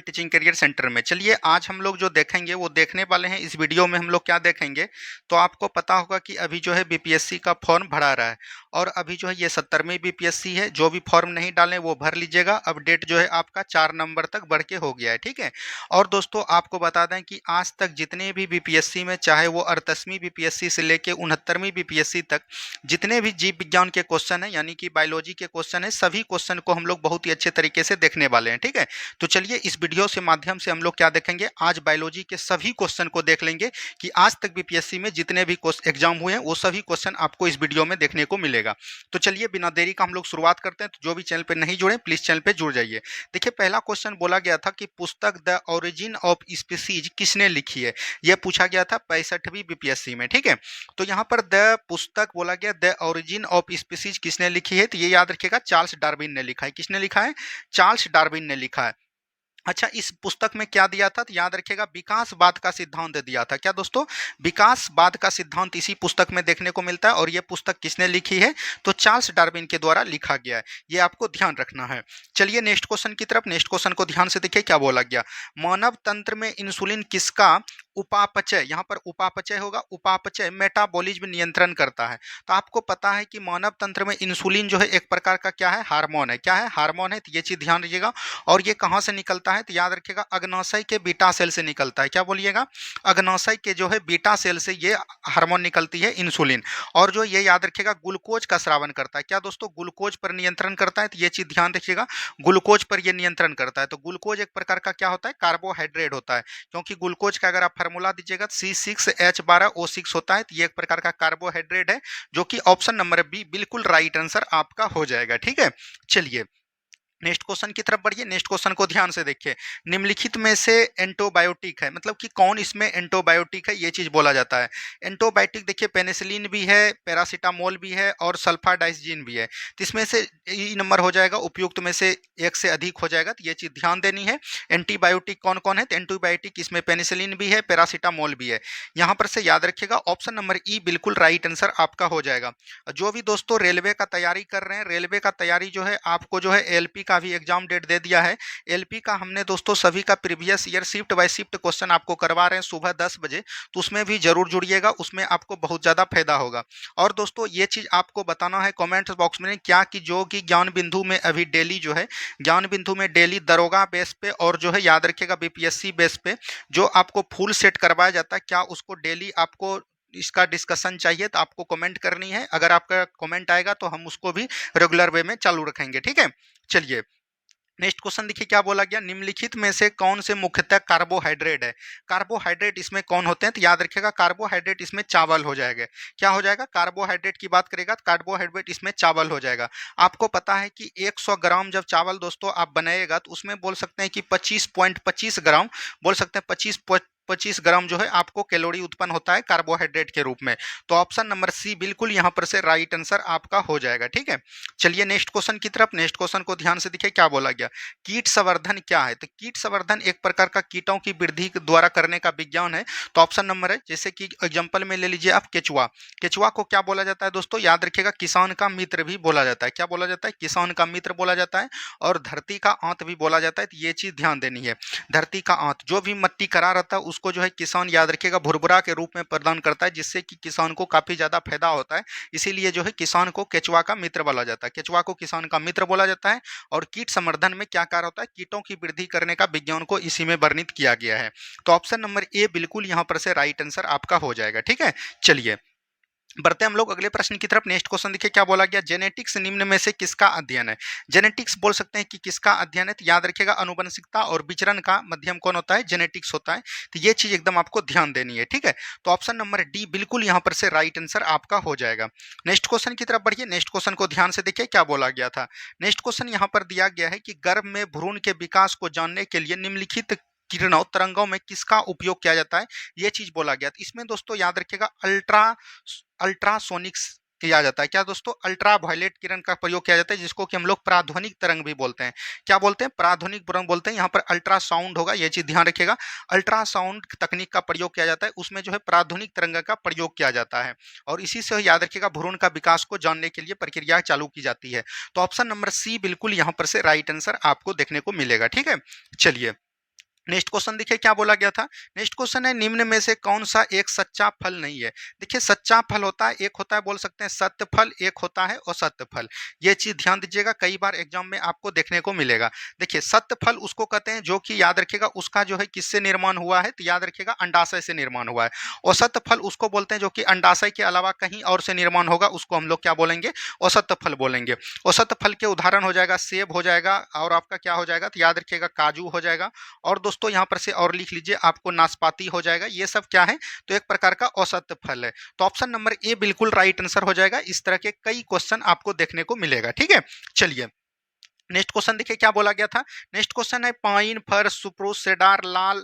Teaching career centre में। चलिए आज हम लोग जो देखेंगे वो देखने वाले हैं। इस वीडियो में हम लोग क्या देखेंगे, तो आपको पता होगा कि अभी जो है बीपीएससी का फॉर्म भरा रहा है और अभी जो है ये 70वीं बीपीएससी है। जो भी फॉर्म नहीं डालें वो भर लीजिएगा। अब डेट जो है आपका 4 नवंबर तक बढ़ के हो गया है, ठीक है। और दोस्तों आपको बता दें कि आज तक जितने भी बीपीएससी में, चाहे वो 38वीं बीपीएससी से लेके 69वीं बीपीएससी तक, जितने भी जीव विज्ञान के क्वेश्चन है यानी कि बायोलॉजी के क्वेश्चन है, सभी क्वेश्चन को हम लोग बहुत ही अच्छे तरीके से देखने वाले हैं, ठीक है। तो चलिए इस वीडियो से माध्यम से हम लोग क्या देखेंगे, आज बायोलॉजी के सभी क्वेश्चन को देख लेंगे कि आज तक बीपीएससी में जितने भी एग्जाम हुए हैं वो सभी क्वेश्चन आपको इस वीडियो में देखने को मिलेगा। तो चलिए बिना देरी का हम लोग शुरुआत करते हैं। तो जो भी चैनल पे नहीं जुड़े प्लीज चैनल पे जुड़ जाइए। देखिए पहला क्वेश्चन बोला गया था कि पुस्तक द ओरिजिन ऑफ स्पीसीज किसने लिखी है, यह पूछा गया था 65वीं बीपीएससी में, ठीक है। तो यहाँ पर द पुस्तक बोला गया, द ओरिजिन ऑफ स्पीसीज किसने लिखी है, तो ये याद रखिएगा चार्ल्स डार्विन ने लिखा है। किसने लिखा है, चार्ल्स डार्विन ने लिखा है। अच्छा, इस पुस्तक में क्या दिया था, तो याद रखिएगा विकासवाद का सिद्धांत दिया था। क्या दोस्तों, विकासवाद का सिद्धांत इसी पुस्तक में देखने को मिलता है। और यह पुस्तक किसने लिखी है, तो चार्ल्स डार्विन के द्वारा लिखा गया है। ये आपको ध्यान रखना है। चलिए नेक्स्ट क्वेश्चन की तरफ। नेक्स्ट क्वेश्चन को ध्यान से देखिए क्या बोला गया, मानव तंत्र में इंसुलिन किसका उपापचय, यहाँ पर उपापचय होगा, उपापचय मेटाबॉलिज्म नियंत्रण करता है। तो आपको पता है कि मानव तंत्र में इंसुलिन जो है एक प्रकार का क्या है, हार्मोन है। क्या है, हार्मोन है। तो ये चीज ध्यान रखिएगा। और ये कहाँ से निकलता है, तो याद रखिएगा अग्नाशय के बीटा सेल से निकलता है। क्या बोलिएगा, अग्नाशय के जो है बीटा सेल से ये हार्मोन निकलती है इंसुलिन। और जो ये याद रखिएगा ग्लूकोज का स्रावन करता है। क्या दोस्तों, ग्लूकोज पर नियंत्रण करता है। तो ये चीज ध्यान रखिएगा, ग्लूकोज पर ये नियंत्रण करता है। तो ग्लूकोज एक प्रकार का क्या होता है, कार्बोहाइड्रेट होता है। क्योंकि ग्लूकोज का अगर आप फार्मूला दीजिएगा C6H12O6 होता है। तो ये एक प्रकार का कार्बोहाइड्रेट है, जो कि ऑप्शन नंबर बी बिल्कुल राइट आंसर आपका हो जाएगा, ठीक है। चलिए नेक्स्ट क्वेश्चन की तरफ बढ़िए। नेक्स्ट क्वेश्चन को ध्यान से देखिए, निम्नलिखित में से एंटीबायोटिक है, मतलब कि कौन इसमें एंटीबायोटिक है, ये चीज बोला जाता है। एंटीबायोटिक देखिए पेनिसिलिन भी है, पैरासीटामोल भी है और सल्फाडाइजिन भी है। तो इसमें से ई नंबर हो जाएगा, उपयुक्त में से एक से अधिक हो जाएगा। तो ये चीज ध्यान देनी है। एंटीबायोटिक कौन कौन है, तो एंटीबायोटिक इसमें पेनिसिलिन भी है, पैरासीटामोल भी है। यहाँ पर से याद रखिएगा ऑप्शन नंबर ई बिल्कुल राइट आंसर आपका हो जाएगा। जो भी दोस्तों रेलवे का तैयारी कर रहे हैं, रेलवे का तैयारी जो है आपको जो है एलपी का भी एग्जाम डेट दे दिया है। एलपी का हमने दोस्तों सभी का previous year shift by shift question आपको करवा रहे हैं सुबह 10 बजे। तो उसमें भी जरूर जुड़िएगा, उसमें आपको बहुत ज्यादा फायदा होगा। और दोस्तों ये चीज आपको बताना है कमेंट बॉक्स में क्या कि जो कि ज्ञान बिंदु में अभी डेली जो है, ज्ञान बिंदु में डेली दरोगा बेस पे और जो है याद रखिएगा बीपीएससी बेस पे जो आपको फुल सेट करवाया जाता है, क्या उसको डेली आपको इसका डिस्कशन चाहिए, तो आपको कमेंट करनी है। अगर आपका कमेंट आएगा तो हम उसको भी रेगुलर वे में चालू रखेंगे, ठीक है। चलिए नेक्स्ट क्वेश्चन देखिए क्या बोला गया, निम्नलिखित में से कौन से मुख्यतः कार्बोहाइड्रेट है। कार्बोहाइड्रेट इसमें कौन होते हैं, तो याद रखिएगा कार्बोहाइड्रेट इसमें चावल हो जाएगा। क्या हो जाएगा, कार्बोहाइड्रेट की बात करेगा तो कार्बोहाइड्रेट इसमें चावल हो जाएगा। आपको पता है कि 100 ग्राम जब चावल दोस्तों आप बनाएगा तो उसमें बोल सकते हैं कि 25.25 ग्राम, बोल सकते हैं 25 ग्राम जो है आपको कैलोरी उत्पन्न होता है कार्बोहाइड्रेट के रूप में। तो ऑप्शन नंबर सी बिल्कुल यहाँ पर से राइट आंसर आपका हो जाएगा, ठीक है। चलिए नेक्स्ट क्वेश्चन की तरफ। नेक्स्ट क्वेश्चन को ध्यान से देखिए क्या बोला गया, कीट संवर्धन क्या है। तो कीट संवर्धन एक प्रकार का कीटों की वृद्धि द्वारा करने का विज्ञान है। तो ऑप्शन नंबर है, जैसे कि एग्जाम्पल में ले लीजिए आप केचुआ। केचुआ को क्या बोला जाता है दोस्तों, याद रखिएगा किसान का मित्र भी बोला जाता है। क्या बोला जाता है, किसान का मित्र बोला जाता है। और धरती का आंत भी बोला जाता है। तो ये चीज ध्यान देनी है, धरती का आंत जो भी मिट्टी करा रहता है उसको जो है किसान याद रखिएगा भुरभुरा के रूप में प्रदान करता है, जिससे कि किसान को काफी ज्यादा फायदा होता है। इसीलिए जो है किसान को केचुआ का मित्र बोला जाता है, केचुआ को किसान का मित्र बोला जाता है। और कीट संवर्धन में क्या कार्य होता है, कीटों की वृद्धि करने का विज्ञान को इसी में वर्णित किया गया है। तो ऑप्शन नंबर ए बिल्कुल यहाँ पर से राइट आंसर आपका हो जाएगा, ठीक है। चलिए बढ़ते हम लोग अगले प्रश्न की तरफ। नेक्स्ट क्वेश्चन देखिए क्या बोला गया, जेनेटिक्स निम्न में से किसका अध्ययन है। जेनेटिक्स बोल सकते हैं कि किसका अध्ययन है, तो याद रखिएगा अनुवंशिकता और विचरण का माध्यम कौन होता है, जेनेटिक्स होता है। तो ये चीज एकदम आपको ध्यान देनी है, ठीक है। तो ऑप्शन नंबर डी बिल्कुल यहाँ पर से राइट आंसर आपका हो जाएगा। नेक्स्ट क्वेश्चन की तरफ बढ़िए। नेक्स्ट क्वेश्चन को ध्यान से देखिए क्या बोला गया था। नेक्स्ट क्वेश्चन यहाँ पर दिया गया है कि गर्भ में भ्रूण के विकास को जानने के लिए निम्नलिखित किरणों तरंगों में किसका उपयोग किया जाता है, ये चीज बोला गया। तो इसमें दोस्तों याद रखिएगा अल्ट्रासोनिक्स किया जाता है। क्या दोस्तों, अल्ट्रा वायलेट किरण का प्रयोग किया जाता है, जिसको कि हम लोग प्राध्वनिक तरंग भी बोलते हैं। क्या बोलते हैं, प्राध्वनिक तरंग बोलते हैं। यहाँ पर अल्ट्रासाउंड होगा, ये चीज ध्यान रखिएगा। अल्ट्रासाउंड तकनीक का प्रयोग किया जाता है, उसमें जो है प्राध्वनिक तरंग का प्रयोग किया जाता है। और इसी से याद रखिएगा भ्रूण का विकास को जानने के लिए प्रक्रिया चालू की जाती है। तो ऑप्शन नंबर सी बिल्कुल यहाँ पर से राइट आंसर आपको देखने को मिलेगा, ठीक है। चलिए नेक्स्ट क्वेश्चन देखिए क्या बोला गया था। नेक्स्ट क्वेश्चन है निम्न में से कौन सा एक सच्चा फल नहीं है। देखिए सच्चा फल होता है, एक होता है बोल सकते हैं सत्य फल, एक होता है असत्य फल। ये चीज ध्यान दीजिएगा, कई बार एग्जाम में आपको देखने को मिलेगा। देखिए सत्य फल उसको कहते हैं जो कि याद रखिएगा उसका जो है किससे निर्माण हुआ है, तो याद रखिएगा अंडाशय से निर्माण हुआ है। असत्य फल उसको बोलते हैं जो कि अंडाशय के अलावा कहीं और से निर्माण होगा, उसको हम लोग क्या बोलेंगे, असत्य फल बोलेंगे। असत्य फल के उदाहरण हो जाएगा सेब हो जाएगा, और आपका क्या हो जाएगा, तो याद रखिएगा काजू हो जाएगा, और दोस्तों यहाँ पर से और लिख लीजिए आपको नाशपाती हो जाएगा। ये सब क्या है, तो एक प्रकार का असत्य फल है। तो ऑप्शन नंबर ए बिल्कुल राइट आंसर हो जाएगा। इस तरह के कई क्वेश्चन आपको देखने को मिलेगा। ठीक है, चलिए नेक्स्ट क्वेश्चन देखिए क्या बोला गया था। नेक्स्ट क्वेश्चन है पाइन, फर, सुप्रूस, सेडार, लाल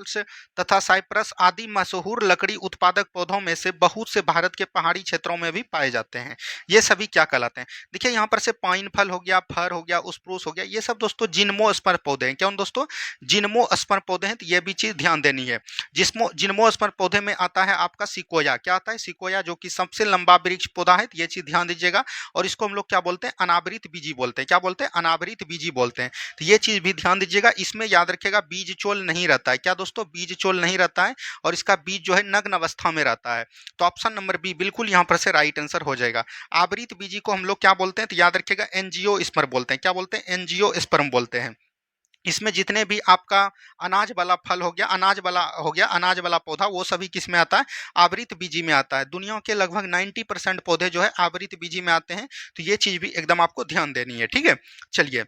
तथा साइप्रस आदि मशहूर लकड़ी उत्पादक पौधों में से बहुत से भारत के पहाड़ी क्षेत्रों में भी पाए जाते हैं। ये सभी क्या कहलाते हैं। देखिए यहाँ पर से पाइन फल हो गया, फर हो गया, स्प्रूस हो गया, ये सब दोस्तों जिम्नोस्पर्म पौधे हैं। क्यों दोस्तों, जिम्नोस्पर्म पौधे हैं, तो ये भी चीज ध्यान देनी है। जिम्नोस्पर्म पौधे में आता है आपका सिकोया। क्या आता है, सिकोया, जो कि सबसे लंबा वृक्ष पौधा है। तो ये चीज ध्यान दीजिएगा। और इसको हम लोग क्या बोलते हैं, अनावृत बीजी बोलते हैं। क्या बोलते हैं, अनावृत बीजी बोलते हैं। तो ये चीज भी ध्यान दीजिएगा। इसमें याद रखिएगा बीज चोल नहीं रहता है। क्या दोस्तों, बीज चोल नहीं रहता है, और इसका बीज जो है नग्न अवस्था में रहता है। तो ऑप्शन नंबर बी बिल्कुल यहाँ पर से राइट आंसर हो जाएगा। आवृत बीजी को हम लोग क्या बोलते हैं, तो याद रखिएगा एंजियोस्पर्म बोलते हैं। क्या बोलते हैं, एंजियोस्पर्म बोलते हैं। इसमें जितने भी आपका अनाज वाला फल हो गया, अनाज वाला पौधा, वो सभी किस में आता है, आवृत बीजी में आता है। दुनिया के लगभग 90% पौधे जो है आवृत बीजी में आते हैं। तो ये चीज भी एकदम आपको ध्यान देनी है। ठीक है, चलिए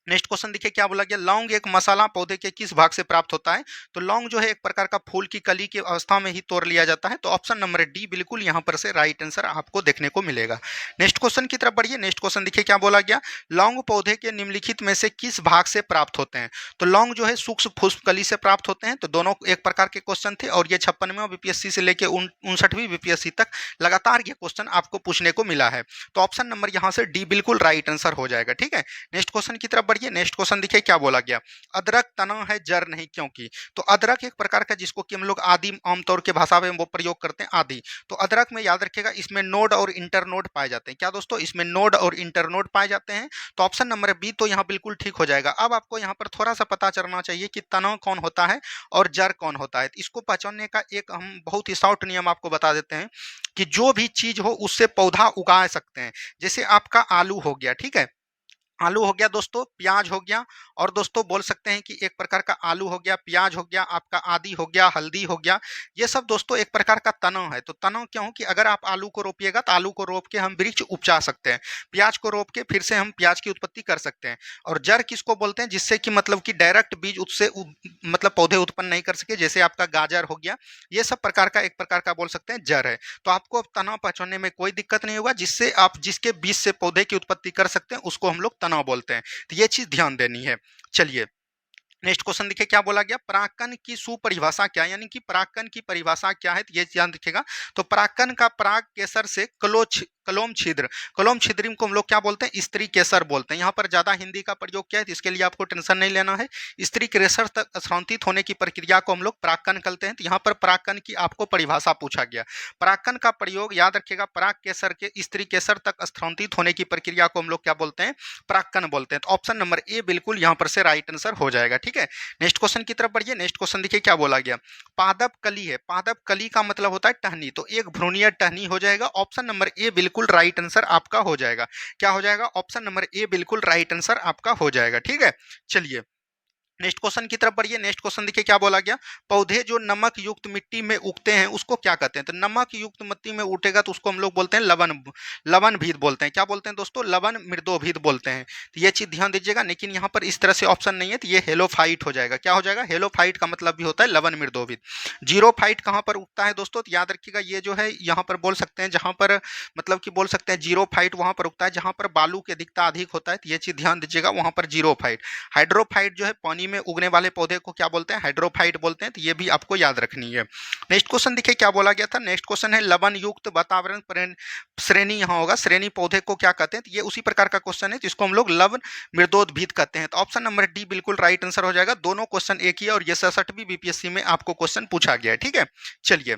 नेक्स्ट क्वेश्चन देखिए क्या बोला गया। लौंग एक मसाला पौधे के किस भाग से प्राप्त होता है। तो लौंग जो है एक प्रकार का फूल की कली की अवस्था में ही तोड़ लिया जाता है। तो ऑप्शन नंबर डी बिल्कुल यहाँ पर से राइट आंसर आपको देखने को मिलेगा। नेक्स्ट क्वेश्चन की तरफ बढ़िए। नेक्स्ट क्वेश्चन देखिए क्या बोला गया। लौंग पौधे के निम्नलिखित में से किस भाग से प्राप्त होते हैं। तो लौंग जो है सूक्ष्म पुष्प कली से प्राप्त होते हैं। तो दोनों एक प्रकार के क्वेश्चन थे, और ये 56वें बीपीएससी से लेकर 59वीं बीपीएससी तक लगातार ये क्वेश्चन आपको पूछने को मिला है। तो ऑप्शन नंबर यहाँ से डी बिल्कुल राइट आंसर हो जाएगा। ठीक है, नेक्स्ट क्वेश्चन की तरफ बढ़िए। नेक्स्ट क्वेश्चन देखिए क्या बोला गया। अदरक तना है जड़ नहीं क्योंकि। तो अदरक एक प्रकार का जिसको कि हम लोग आदि आमतौर के भाषा में वो प्रयोग करते हैं, आदि। तो अदरक में याद रखिएगा इसमें नोड और इंटरनोड पाए जाते हैं। क्या दोस्तों, इसमें नोड और इंटरनोड पाए जाते हैं। तो ऑप्शन नंबर बी तो यहाँ बिल्कुल ठीक हो जाएगा। अब आपको यहाँ पर थोड़ा सा पता चलना चाहिए कि तना कौन होता है और जड़ कौन होता है। इसको पहचानने का एक हम बहुत ही शॉर्ट नियम आपको बता देते हैं कि जो भी चीज हो उससे पौधा उगा सकते हैं। जैसे आपका आलू हो गया, ठीक है, आलू हो गया दोस्तों, प्याज हो गया, और दोस्तों बोल सकते हैं कि एक प्रकार का आलू हो गया, प्याज हो गया, आपका आदि हो गया, हल्दी हो गया। ये सब दोस्तों एक प्रकार का तना है। तो तना क्यों, कि अगर आप आलू को रोपिएगा तो आलू को रोप के हम वृक्ष उपजा सकते हैं, प्याज को रोप के फिर से हम प्याज की उत्पत्ति कर सकते हैं। और जड़ किसको बोलते हैं, जिससे कि मतलब कि डायरेक्ट बीज उससे मतलब पौधे उत्पन्न नहीं कर सके, जैसे आपका गाजर हो गया। ये सब प्रकार का एक प्रकार का बोल सकते हैं जड़ है। तो आपको अब तना पहचानने में कोई दिक्कत नहीं होगा। जिससे आप जिसके बीज से पौधे की उत्पत्ति कर सकते हैं उसको हम लोग तना बोलते हैं। तो ये चीज ध्यान देनी है। चलिए नेक्स्ट क्वेश्चन देखिए क्या बोला गया। परागकण की सुपरिभाषा क्या है, यानी कि परागकण की परिभाषा क्या है, तो ये ध्यान रखिएगा। तो परागकण का पराग केसर से कलोम छिद्र, कलोम छिद्रिम को हम लोग क्या बोलते हैं, स्त्री केसर बोलते हैं। यहाँ पर ज्यादा हिंदी का प्रयोग क्या है, तो इसके लिए आपको टेंशन नहीं लेना है। स्त्री केसर तक स्थानांतरित होने की प्रक्रिया को हम लोग परागकण कहते हैं। तो यहाँ पर परागकण की आपको परिभाषा पूछा गया। परागकण का प्रयोग याद रखिएगा, पराग केसर के स्त्री केसर तक स्थानांतरित होने की प्रक्रिया को हम लोग क्या बोलते हैं, परागकण बोलते हैं। तो ऑप्शन नंबर ए बिल्कुल यहाँ पर से राइट आंसर हो जाएगा। ठीक है, नेक्स्ट क्वेश्चन की तरफ बढ़िए। नेक्स्ट क्वेश्चन देखिए क्या बोला गया। पादप कली है, पादप कली का मतलब होता है टहनी। तो एक भ्रूणीय टहनी हो जाएगा। ऑप्शन नंबर ए बिल्कुल राइट आंसर आपका हो जाएगा। क्या हो जाएगा, ऑप्शन नंबर ए बिल्कुल राइट आंसर आपका हो जाएगा। ठीक है, चलिए नेक्स्ट क्वेश्चन की तरफ बढ़िए। नेक्स्ट क्वेश्चन देखिए क्या बोला गया। पौधे जो नमक युक्त मिट्टी में उगते हैं उसको क्या कहते हैं। तो नमक युक्त मिट्टी में उठेगा तो उसको हम लोग बोलते हैं लवण, लवण भीत बोलते हैं। क्या बोलते हैं दोस्तों, लवण मृदोभीत बोलते हैं। तो ये चीज ध्यान दीजिएगा। लेकिन यहाँ पर इस तरह से ऑप्शन नहीं है, तो ये हेलोफाइट हो जाएगा। क्या हो जाएगा, हेलोफाइट का मतलब भी होता है लवण मृदोभीत। जीरोफाइट कहाँ पर उगता है दोस्तों, तो याद रखिएगा ये जो है यहाँ पर बोल सकते हैं, जहाँ पर मतलब कि बोल सकते हैं जीरोफाइट वहां पर उगता है जहां पर बालू की अधिकता अधिक होता है। तो ये चीज ध्यान दीजिएगा, वहां पर जीरोफाइट। हाइड्रोफाइट जो है पानी में उगने वाले पौधे को क्या बोलते हैं, हाइड्रोफाइट बोलते हैं। तो ये भी आपको याद रखनी है। नेक्स्ट क्वेश्चन देखिए क्या बोला गया था। नेक्स्ट क्वेश्चन है लवण युक्त वातावरण श्रेणी यहाँ होगा, श्रेणी पौधे को क्या कहते हैं। तो ये उसी प्रकार का क्वेश्चन है, जिसको हम लोग लवण मृदोद्भिद कहते हैं। तो ऑप्शन नंबर डी बिल्कुल राइट आंसर हो जाएगा। दोनों क्वेश्चन एक ही है, और ये 67वीं बीपीएससी में आपको क्वेश्चन पूछा गया है। ठीक है, चलिए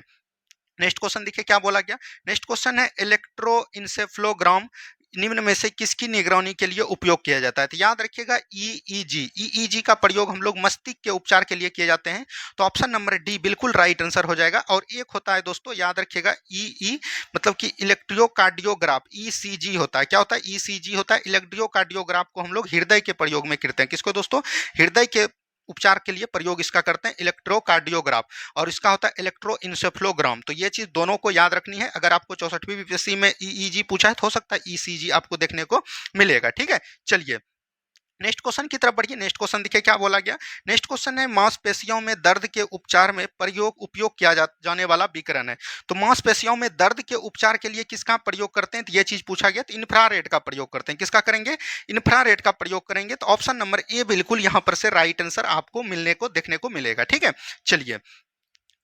नेक्स्ट क्वेश्चन देखिए क्या बोला गया। नेक्स्ट क्वेश्चन है इलेक्ट्रोइंसेफ्लोग्राम निम्न में से किसकी निगरानी के लिए उपयोग किया जाता है? तो याद रखिएगा ईईजी। ईईजी का प्रयोग हम लोग मस्तिष्क के उपचार के लिए किए जाते हैं। तो ऑप्शन नंबर डी बिल्कुल राइट आंसर हो जाएगा। और एक होता है दोस्तों, याद रखिएगा ईई मतलब कि इलेक्ट्रोकार्डियोग्राफ, ईसीजी होता है। क्या होता है? ईसीजी होता है। इलेक्ट्रोकार्डियोग्राफ को हम लोग हृदय के प्रयोग में करते हैं। किसको दोस्तों? हृदय के उपचार के लिए प्रयोग इसका करते हैं, इलेक्ट्रोकार्डियोग्राफ। और इसका होता है इलेक्ट्रोइंसेफ्लोग्राम। तो ये चीज दोनों को याद रखनी है। अगर आपको 64वीं बीपीएससी में ईईजी पूछा है तो हो सकता है ईसीजी आपको देखने को मिलेगा। ठीक है, चलिए नेक्स्ट क्वेश्चन की तरफ बढ़िए। नेक्स्ट क्वेश्चन देखिए क्या बोला गया। नेक्स्ट क्वेश्चन है मांसपेशियों में दर्द के उपचार में उपयोग किया जाने वाला विकिरण है। तो मांसपेशियों में दर्द के उपचार के लिए किसका प्रयोग करते हैं? तो ये चीज पूछा गया। तो इंफ्रारेड का प्रयोग करते हैं। किसका करेंगे? इंफ्रारेड का प्रयोग करेंगे। तो ऑप्शन नंबर ए बिल्कुल यहां पर से राइट आंसर आपको मिलने को देखने को मिलेगा। ठीक है, चलिए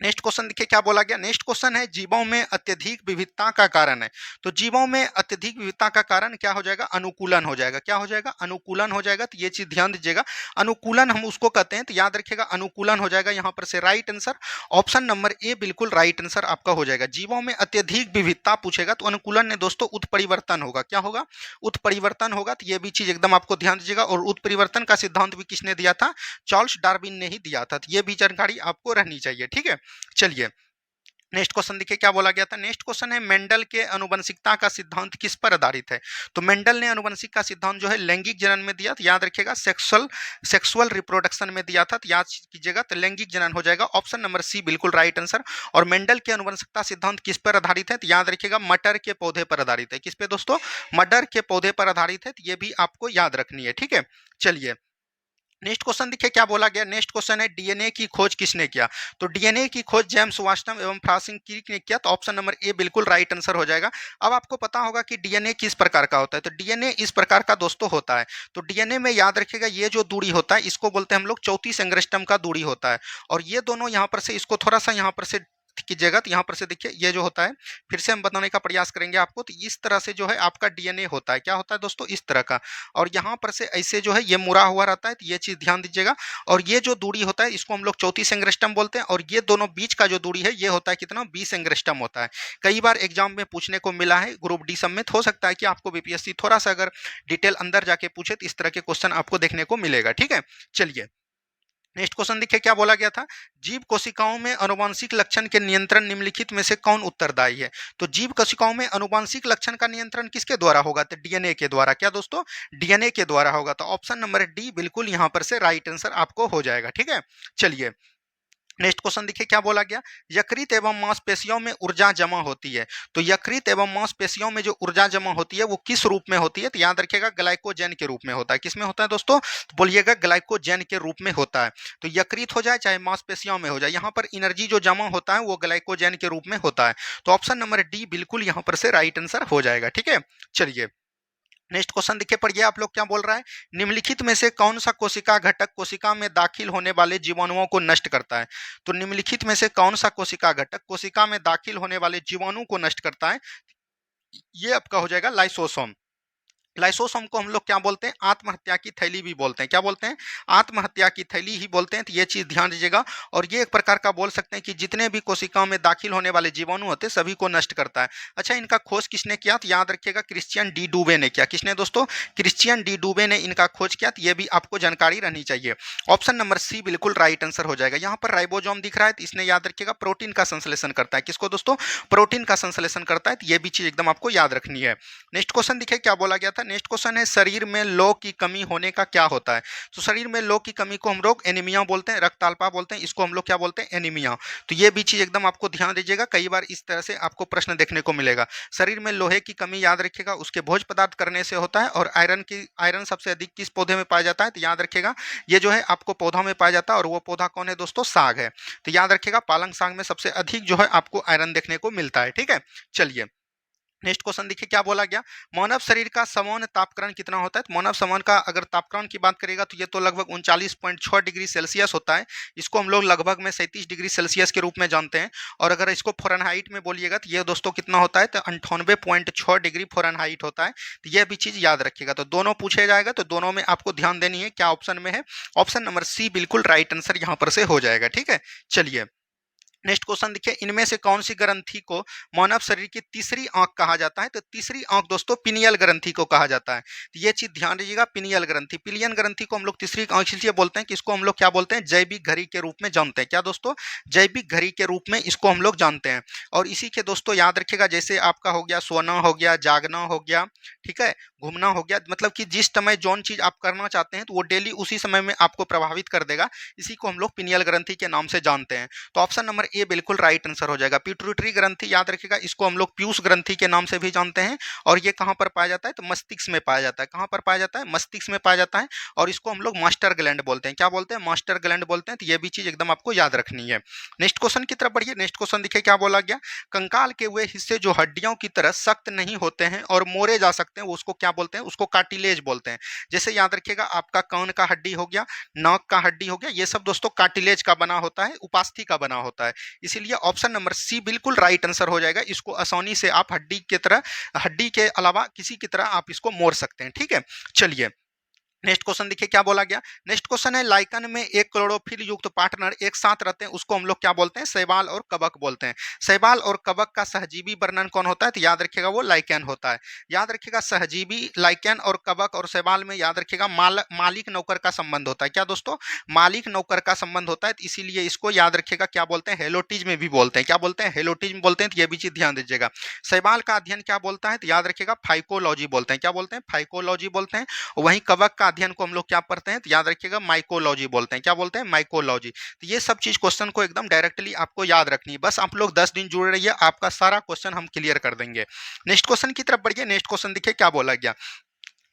नेक्स्ट क्वेश्चन देखिए क्या बोला गया। नेक्स्ट क्वेश्चन है जीवों में अत्यधिक विविधता का कारण है। तो जीवों में अत्यधिक विविधता का कारण क्या हो जाएगा? अनुकूलन हो जाएगा। क्या हो जाएगा? अनुकूलन हो जाएगा। तो ये चीज ध्यान दीजिएगा, अनुकूलन हम उसको कहते हैं। तो याद रखिएगा अनुकूलन हो जाएगा यहाँ पर से right answer. Option number A बिल्कुल राइट आंसर आपका हो जाएगा। जीवों में अत्यधिक विविधता पूछेगा तो अनुकूलन ने दोस्तों उत्परिवर्तन होगा। क्या होगा? उत्परिवर्तन होगा। तो ये भी चीज एकदम आपको ध्यान दीजिएगा। और उत्परिवर्तन का सिद्धांत भी किसने दिया था? चार्ल्स डार्विन ने ही दिया था। तो ये भी जानकारी आपको रहनी चाहिए। ठीक है, चलिए नेक्स्ट क्वेश्चन देखिए क्या बोला गया था। नेक्स्ट क्वेश्चन है मेंडल के आनुवंशिकता का सिद्धांत किस पर आधारित है? तो मेंडल ने आनुवंशिक का सिद्धांत जो है लैंगिक जनन में दिया। तो याद रखिएगा सेक्सुअल रिप्रोडक्शन में दिया था। तो याद कीजिएगा, तो लैंगिक जनन हो जाएगा। ऑप्शन नंबर सी बिल्कुल राइट आंसर। और मेंडल के आनुवंशिकता सिद्धांत किस पर आधारित है? तो याद रखिएगा मटर के पौधे पर आधारित है। किस पे दोस्तों? मटर के पौधे पर आधारित है। तो ये भी आपको याद रखनी है। ठीक है, चलिए नेक्स्ट क्वेश्चन देखिए क्या बोला गया। नेक्स्ट क्वेश्चन है डीएनए की खोज किसने किया? तो डीएनए की खोज जेम्स वाटसन एवं फ्रांसिस क्रिक ने किया। तो ऑप्शन नंबर ए बिल्कुल राइट आंसर हो जाएगा। अब आपको पता होगा कि डीएनए किस प्रकार का होता है। तो डीएनए इस प्रकार का दोस्तों होता है। तो डीएनए में याद रखिएगा ये जो दूरी होता है इसको बोलते हैं हम लोग 34 एंगस्ट्रॉम का दूरी होता है। और ये दोनों यहाँ पर से इसको थोड़ा सा यहाँ पर से कीजिएगा। तो यहाँ पर से देखिए ये जो होता है, फिर से हम बताने का प्रयास करेंगे आपको। तो इस तरह से जो है आपका डीएनए होता है। क्या होता है दोस्तों? इस तरह का। और यहाँ पर से ऐसे जो है ये मुड़ा हुआ रहता है। तो ये चीज ध्यान दीजिएगा। और ये जो दूरी होता है इसको हम लोग 34 एंगस्ट्रॉम बोलते हैं। और ये दोनों बीच का जो दूरी है ये होता है कितना? 20 एंगस्ट्रॉम होता है। कई बार एग्जाम में पूछने को मिला है ग्रुप डी सब में। हो सकता है कि आपको बीपीएससी थोड़ा सा अगर डिटेल अंदर जाके पूछे तो इस तरह के क्वेश्चन आपको देखने को मिलेगा। ठीक है, चलिए नेक्स्ट क्वेश्चन देखिए क्या बोला गया था। जीव कोशिकाओं में आनुवंशिक लक्षण के नियंत्रण निम्नलिखित में से कौन उत्तरदायी है? तो जीव कोशिकाओं में आनुवंशिक लक्षण का नियंत्रण किसके द्वारा होगा? तो डीएनए के द्वारा। क्या दोस्तों? डीएनए के द्वारा होगा। तो ऑप्शन नंबर डी बिल्कुल यहां पर से राइट आंसर आपको हो जाएगा। ठीक है, चलिए नेक्स्ट क्वेश्चन देखिए क्या बोला गया। यकृत एवं मांसपेशियों में ऊर्जा जमा होती है। तो यकृत एवं मांसपेशियों में जो ऊर्जा जमा होती है वो किस रूप में होती है? तो याद रखिएगा ग्लाइकोजन के रूप में होता है। किस में होता है दोस्तों? तो बोलिएगा ग्लाइकोजन के रूप में होता है। तो यकृत हो जाए चाहे मांसपेशियों में हो जाए, यहाँ पर एनर्जी जो जमा होता है वो ग्लाइकोजन के रूप में होता है। तो ऑप्शन नंबर डी बिल्कुल यहाँ पर से राइट आंसर हो जाएगा। ठीक है, चलिए नेक्स्ट क्वेश्चन देखिए पढ़िए आप लोग क्या बोल रहा है। निम्नलिखित में से कौन सा कोशिका घटक कोशिका में दाखिल होने वाले जीवाणुओं को नष्ट करता है? तो निम्नलिखित में से कौन सा कोशिका घटक कोशिका में दाखिल होने वाले जीवाणु को नष्ट करता है? ये आपका हो जाएगा लाइसोसोम। लाइसोसोम को हम लोग क्या बोलते हैं? आत्महत्या की थैली भी बोलते हैं। क्या बोलते हैं? आत्महत्या की थैली ही बोलते हैं। तो ये चीज ध्यान दीजिएगा। और ये एक प्रकार का बोल सकते हैं कि जितने भी कोशिकाओं में दाखिल होने वाले जीवाणु होते हैं सभी को नष्ट करता है। अच्छा, इनका खोज किसने किया? तो याद रखिएगा क्रिश्चियन डी डूबे ने किया। किसने दोस्तों? क्रिश्चियन डी डूबे ने इनका खोज किया। तो ये भी आपको जानकारी रहनी चाहिए। ऑप्शन नंबर सी बिल्कुल राइट आंसर हो जाएगा। यहाँ पर राइबोसोम दिख रहा है तो इसने याद रखिएगा प्रोटीन का संश्लेषण करता है। किसको दोस्तों? प्रोटीन का संश्लेषण करता है। तो ये भी चीज एकदम आपको याद रखनी है। नेक्स्ट क्वेश्चन देखिए क्या बोला गया था। नेक्स्ट क्वेश्चन है शरीर में लौह की कमी होने का क्या होता है? तो शरीर में लौह की कमी को हम लोग एनीमिया बोलते हैं, रक्त अल्पा बोलते हैं। इसको हम लोग क्या बोलते हैं? एनीमिया। तो ये भी चीज एकदम आपको ध्यान दीजिएगा। कई बार इस तरह से आपको प्रश्न देखने को मिलेगा। शरीर में लोहे की कमी याद रखिएगा उसके भोज्य पदार्थ करने से होता है। और आयरन सबसे अधिक किस पौधे में पाया जाता है? तो याद रखिएगा ये जो है आपको पौधा में पाया जाता है। और वो पौधा कौन है दोस्तों? साग है। तो याद रखिएगा पालंग साग में सबसे अधिक जो है आपको आयरन देखने को मिलता है। ठीक है, चलिए नेक्स्ट क्वेश्चन देखिए क्या बोला गया। मानव शरीर का सामान्य तापक्रम कितना होता है? तो मानव सामान्य का अगर तापक्रम की बात करेगा तो ये तो लगभग 39.6 डिग्री सेल्सियस होता है। इसको हम लोग लगभग में 37 डिग्री सेल्सियस के रूप में जानते हैं। और अगर इसको फ़ारेनहाइट में बोलिएगा तो ये दोस्तों कितना होता है? तो 98.6 डिग्री फ़ारेनहाइट होता है। तो ये भी चीज़ याद रखिएगा। तो दोनों पूछे जाएगा तो दोनों में आपको ध्यान देनी है क्या ऑप्शन में है। ऑप्शन नंबर सी बिल्कुल राइट आंसर यहाँ पर से हो जाएगा। ठीक है, चलिए नेक्स्ट क्वेश्चन देखिए, इनमें से कौन सी ग्रंथि को मानव शरीर की तीसरी आंख कहा जाता है? तो तीसरी आंख दोस्तों पिनियल ग्रंथि को कहा जाता है। तो ये चीज ध्यान रखिएगा, पिनियल ग्रंथि, पिलियन ग्रंथि को हम लोग तीसरी आंख इसलिए बोलते हैं कि इसको हम लोग क्या बोलते हैं, जैविक घड़ी के रूप में जानते हैं। क्या दोस्तों? जैविक घड़ी के रूप में इसको हम लोग जानते हैं। और इसी के दोस्तों याद रखिएगा, जैसे आपका हो गया सोना हो गया, जागना हो गया, ठीक है, घूमना हो गया, मतलब कि जिस समय जौन चीज आप करना चाहते हैं तो वो डेली उसी समय में आपको प्रभावित कर देगा। इसी को हम लोग पिनियल ग्रंथि के नाम से जानते हैं। तो ऑप्शन नंबर ए बिल्कुल राइट आंसर हो जाएगा। पिट्यूटरी ग्रंथि याद रखिएगा, इसको हम लोग पीयूष ग्रंथि के नाम से भी जानते हैं। और ये कहाँ पर पाया जाता है? तो मस्तिष्क में पाया जाता है। कहाँ पर पाया जाता है? मस्तिष्क में पाया जाता है। और इसको हम लोग मास्टर ग्लैंड बोलते हैं। क्या बोलते हैं? मास्टर ग्लैंड बोलते हैं। तो ये भी चीज एकदम आपको याद रखनी है। नेक्स्ट क्वेश्चन की तरफ बढ़िए। नेक्स्ट क्वेश्चन देखिए क्या बोला गया, कंकाल के वे हिस्से जो हड्डियों की तरह सख्त नहीं होते हैं और मोड़े जा सकते हैं, उसको क्या बोलते हैं? उसको कार्टिलेज बोलते हैं। जैसे याद रखिएगा, आपका कान का हड्डी हो गया, नाक का हड्डी हो गया, ये सब दोस्तों कार्टिलेज का बना होता है, उपास्थि का बना होता है। इसीलिए ऑप्शन नंबर सी बिल्कुल राइट आंसर हो जाएगा। इसको आसानी से आप हड्डी की तरह, हड्डी के अलावा किसी की तरह आप इसको मोड़ सकते हैं। ठीक है, चलिए नेक्स्ट क्वेश्चन देखिए क्या बोला गया। नेक्स्ट क्वेश्चन है, लाइकन में एक क्लोरोफिल युक्त पार्टनर एक साथ रहते हैं, उसको हम लोग क्या बोलते हैं? शैवाल और कवक बोलते हैं। शैवाल और कवक का सहजीवी वर्णन कौन होता है? तो याद रखिएगा वो लाइकेन होता है। याद रखिएगा, सहजीवी लाइकेन और कवक और शैवाल में याद रखिएगा मालिक नौकर का संबंध होता है। क्या दोस्तों? मालिक नौकर का संबंध होता है। तो इसीलिए इसको याद रखिएगा क्या बोलते हैं? हेलोटिज्म में भी बोलते हैं। क्या बोलते हैं? हेलोटिज्म बोलते हैं। तो ये भी चीज ध्यान दीजिएगा। शैवाल का अध्ययन क्या बोलता है? तो याद रखिएगा फाइकोलॉजी बोलते हैं। क्या बोलते हैं? फाइकोलॉजी बोलते हैं। वहीं कवक का अध्ययन को हम लोग क्या पढ़ते हैं? तो याद रखिएगा माइकोलॉजी बोलते हैं। क्या बोलते हैं? माइकोलॉजी। तो ये सब चीज क्वेश्चन को एकदम डायरेक्टली आपको याद रखनी है। बस आप लोग 10 दिन जुड़े रहिए, आपका सारा क्वेश्चन हम क्लियर कर देंगे। नेक्स्ट क्वेश्चन की तरफ बढ़िए। नेक्स्ट क्वेश्चन देखिए क्या बोला गया,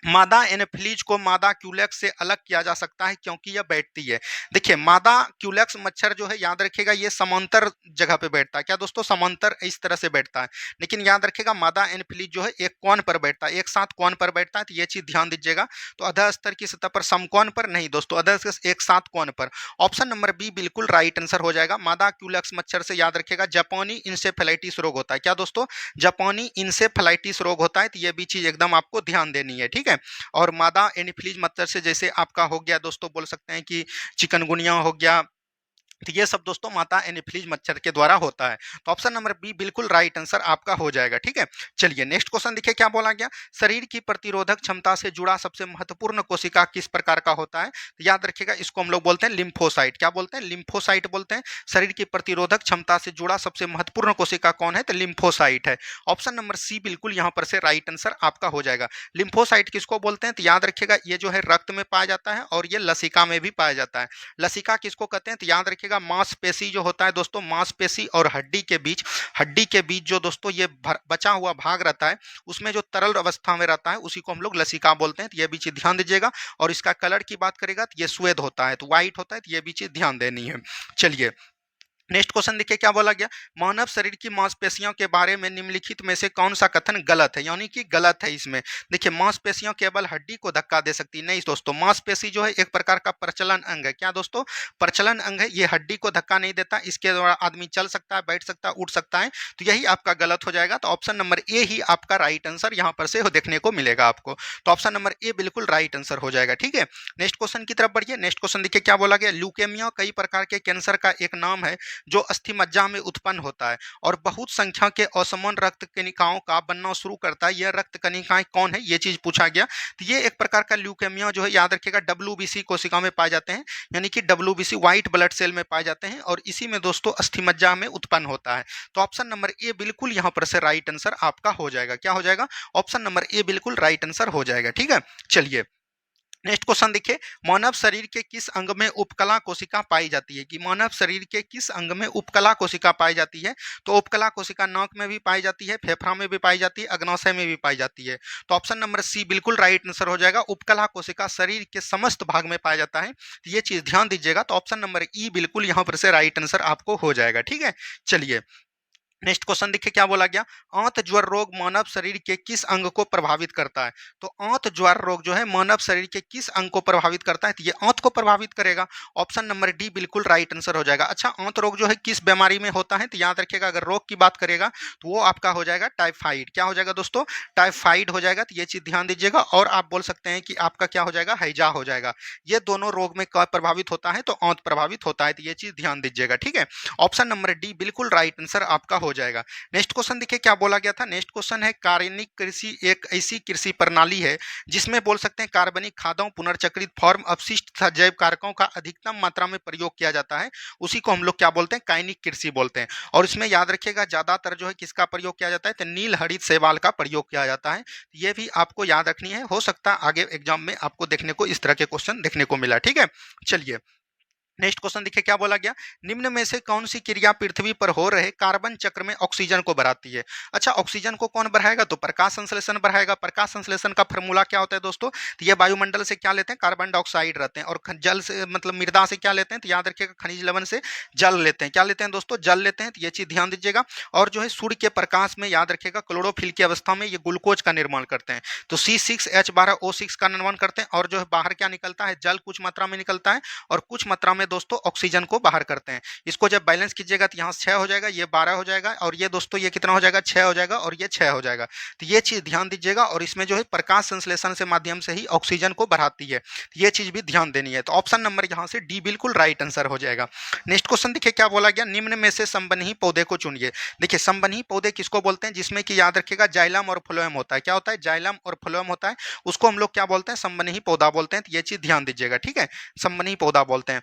मादा एनोफिलीज को मादा क्यूलेक्स से अलग किया जा सकता है क्योंकि यह बैठती है। देखिए, मादा क्यूलेक्स मच्छर जो है याद रखिएगा ये समांतर जगह पे बैठता है। क्या दोस्तों? समांतर इस तरह से बैठता है। लेकिन याद रखिएगा मादा एनोफिलीज जो है एक कोण पर बैठता है, एक साथ कोण पर बैठता है। तो ये चीज ध्यान दीजिएगा। तो अधः स्तर की सतह पर, समकोण पर नहीं दोस्तों, अधः स्तर एक साथ कोण पर। ऑप्शन नंबर बी बिल्कुल राइट आंसर हो जाएगा। मादा क्यूलेक्स मच्छर से याद रखिएगा जापानी इंसेफेलाइटिस रोग होता है। क्या दोस्तों? जापानी इंसेफेलाइटिस रोग होता है। तो ये भी चीज एकदम आपको ध्यान देनी है। ठीक है, और मादा एनीफिलीज मच्छर से जैसे आपका हो गया दोस्तों, बोल सकते हैं कि चिकनगुनिया हो गया, तो ये सब दोस्तों मादा एनीफिलीज मच्छर के द्वारा होता है। तो ऑप्शन नंबर बी बिल्कुल राइट आंसर आपका हो जाएगा। ठीक है, चलिए नेक्स्ट क्वेश्चन देखिए क्या बोला गया, शरीर की प्रतिरोधक क्षमता से जुड़ा सबसे महत्वपूर्ण कोशिका किस प्रकार का होता है? तो याद रखिएगा इसको हम लोग बोलते हैं लिम्फोसाइट। क्या बोलते हैं? लिम्फोसाइट बोलते हैं। शरीर की प्रतिरोधक क्षमता से जुड़ा सबसे महत्वपूर्ण कोशिका कौन है? तो लिम्फोसाइट है। ऑप्शन नंबर सी बिल्कुल यहाँ पर से राइट आंसर आपका हो जाएगा। लिम्फोसाइट किसको बोलते हैं? तो याद रखिएगा ये जो है रक्त में पाया जाता है और ये लसिका में भी पाया जाता है। लसिका किसको कहते हैं? तो याद रखिएगा मांसपेशी जो होता है दोस्तों, मांसपेशी और हड्डी के बीच जो दोस्तों ये बचा हुआ भाग रहता है, उसमें जो तरल अवस्था में रहता है उसी को हम लोग लसिका बोलते हैं। तो ये भी चीज ध्यान दीजिएगा। और इसका कलर की बात करेगा तो ये श्वेत होता है, तो व्हाइट होता है। तो ये भी चीज ध्यान देनी है। चलिए नेक्स्ट क्वेश्चन देखिए क्या बोला गया, मानव शरीर की मांसपेशियों के बारे में निम्नलिखित में से कौन सा कथन गलत है, यानी कि गलत है इसमें। देखिए, मांसपेशियां केवल हड्डी को धक्का दे सकती है, नहीं दोस्तों। मांसपेशी जो है एक प्रकार का प्रचलन अंग है। क्या दोस्तों? प्रचलन अंग है। ये हड्डी को धक्का नहीं देता, इसके द्वारा आदमी चल सकता है, बैठ सकता है, उठ सकता है। तो यही आपका गलत हो जाएगा। तो ऑप्शन नंबर ए ही आपका राइट आंसर यहाँ पर से देखने को मिलेगा आपको। तो ऑप्शन नंबर ए बिल्कुल राइट आंसर हो जाएगा। ठीक है, नेक्स्ट क्वेश्चन की तरफ बढ़िए। नेक्स्ट क्वेश्चन देखिए क्या बोला गया, ल्यूकेमिया कई प्रकार के कैंसर का एक नाम है जो अस्थि मज्जा में उत्पन्न होता है और बहुत संख्या के असमान रक्त कणिकाओं का बनना शुरू करता है। यह रक्त कणिकाएं कौन है? ये चीज पूछा गया। तो ये एक प्रकार का ल्यूकेमिया जो है याद रखिएगा डब्ल्यूबीसी कोशिका में पाए जाते हैं, यानी कि डब्ल्यूबीसी व्हाइट ब्लड सेल में पाए जाते हैं और इसी में दोस्तों अस्थि मज्जा में उत्पन्न होता है। तो ऑप्शन नंबर ए बिल्कुल यहां पर से राइट आंसर आपका हो जाएगा। क्या हो जाएगा? ऑप्शन नंबर ए बिल्कुल राइट आंसर हो जाएगा। ठीक है, चलिए नेक्स्ट क्वेश्चन देखिए, मानव शरीर के किस अंग में उपकला कोशिका पाई जाती है? कि मानव शरीर के किस अंग में उपकला कोशिका पाई जाती है? तो उपकला कोशिका नाक में भी पाई जाती है, फेफड़ा में भी पाई जाती है, अग्नाशय में भी पाई जाती है। तो ऑप्शन नंबर सी बिल्कुल राइट आंसर हो जाएगा। उपकला कोशिका शरीर के समस्त भाग में पाया जाता है। तो ये चीज ध्यान दीजिएगा। तो ऑप्शन नंबर ई बिल्कुल यहाँ पर से राइट आंसर आपको हो जाएगा। ठीक है, चलिए नेक्स्ट क्वेश्चन देखिए क्या बोला गया, आंत ज्वर रोग मानव शरीर के किस अंग को प्रभावित करता है। तो आंत ज्वर रोग जो है मानव शरीर के किस अंग को प्रभावित करता है, तो ये आंत को प्रभावित करेगा। ऑप्शन नंबर डी बिल्कुल राइट आंसर हो जाएगा। अच्छा, आंत रोग जो है किस बीमारी में होता है, तो याद रखिएगा अगर रोग की बात करेगा तो वो आपका हो जाएगा टाइफाइड। क्या हो जाएगा दोस्तों, टाइफाइड हो जाएगा। तो ये चीज ध्यान दीजिएगा। और आप बोल सकते हैं कि आपका क्या हो जाएगा, हैजा हो जाएगा। ये दोनों रोग में क्या प्रभावित होता है, तो आंत प्रभावित होता है। तो ये चीज ध्यान दीजिएगा, ठीक है। ऑप्शन नंबर डी बिल्कुल राइट आंसर आपका हो जाएगा। नेक्स्ट क्वेश्चन देखिए क्या बोला गया था। नेक्स्ट क्वेश्चन है, कार्बनिक कृषि एक ऐसी कृषि प्रणाली है जिसमें बोल सकते हैं कार्बनिक खादों, पुनर्चक्रित फॉर्म, अपशिष्ट तथा जैव कारकों का अधिकतम मात्रा में प्रयोग किया जाता है। उसी को हम लोग क्या बोलते हैं, कायनिक कृषि बोलते हैं। और इसमें याद रखिएगा ज्यादातर जो है किसका प्रयोग किया जाता है, तो नील हरित शैवाल का प्रयोग किया जाता है। ये भी आपको याद रखनी है, हो सकता है आगे एग्जाम में आपको देखने को इस तरह के क्वेश्चन देखने को मिला, ठीक है। चलिए नेक्स्ट क्वेश्चन देखिए क्या बोला गया, निम्न में से कौन सी क्रिया पृथ्वी पर हो रहे कार्बन चक्र में ऑक्सीजन को बढ़ाती है। अच्छा, ऑक्सीजन को कौन बढ़ाएगा, तो प्रकाश संश्लेषण बढ़ाएगा। प्रकाश संश्लेषण का फॉर्मूला क्या होता है दोस्तों, तो ये वायुमंडल से क्या लेते हैं, कार्बन डाइऑक्साइड रहते हैं। और जल से मतलब मृदा से क्या लेते हैं, तो याद रखिएगा खनिज लवण से जल लेते हैं। क्या लेते हैं दोस्तों, जल लेते हैं। तो ये चीज ध्यान दीजिएगा। और जो है सूर्य के प्रकाश में याद रखिएगा क्लोरोफिल की अवस्था में ये ग्लूकोज का निर्माण करते हैं। तो C6H12O6 का निर्माण करते हैं। और जो है बाहर क्या निकलता है, जल कुछ मात्रा में निकलता है और कुछ मात्रा में दोस्तों ऑक्सीजन को बाहर करते हैं। इसको जब बैलेंस कीजिएगा तो यहाँ 6 हो जाएगा, ये 12 हो जाएगा, और ये दोस्तों ये कितना हो जाएगा, 6 हो जाएगा, और ये 6 हो जाएगा। तो ये चीज ध्यान दीजिएगा। और इसमें जो है प्रकाश संश्लेषण से माध्यम से ही ऑक्सीजन को बढ़ाती है। तो ये चीज भी ध्यान देनी है। तो ऑप्शन नंबर यहाँ से डी बिल्कुल राइट आंसर हो जाएगा। नेक्स्ट क्वेश्चन देखिए क्या बोला गया, निम्न में से संवहनी पौधे को चुनिए। देखिए संवहनी पौधे किसको बोलते हैं, जिसमें कि याद रखिएगा जाइलम और फ्लोएम होता है। क्या होता है, जाइलम और फ्लोएम होता है। उसको हम लोग क्या बोलते हैं, संवहनी पौधा बोलते हैं। तो ये चीज ध्यान दीजिएगा, ठीक है। संवहनी पौधा बोलते हैं।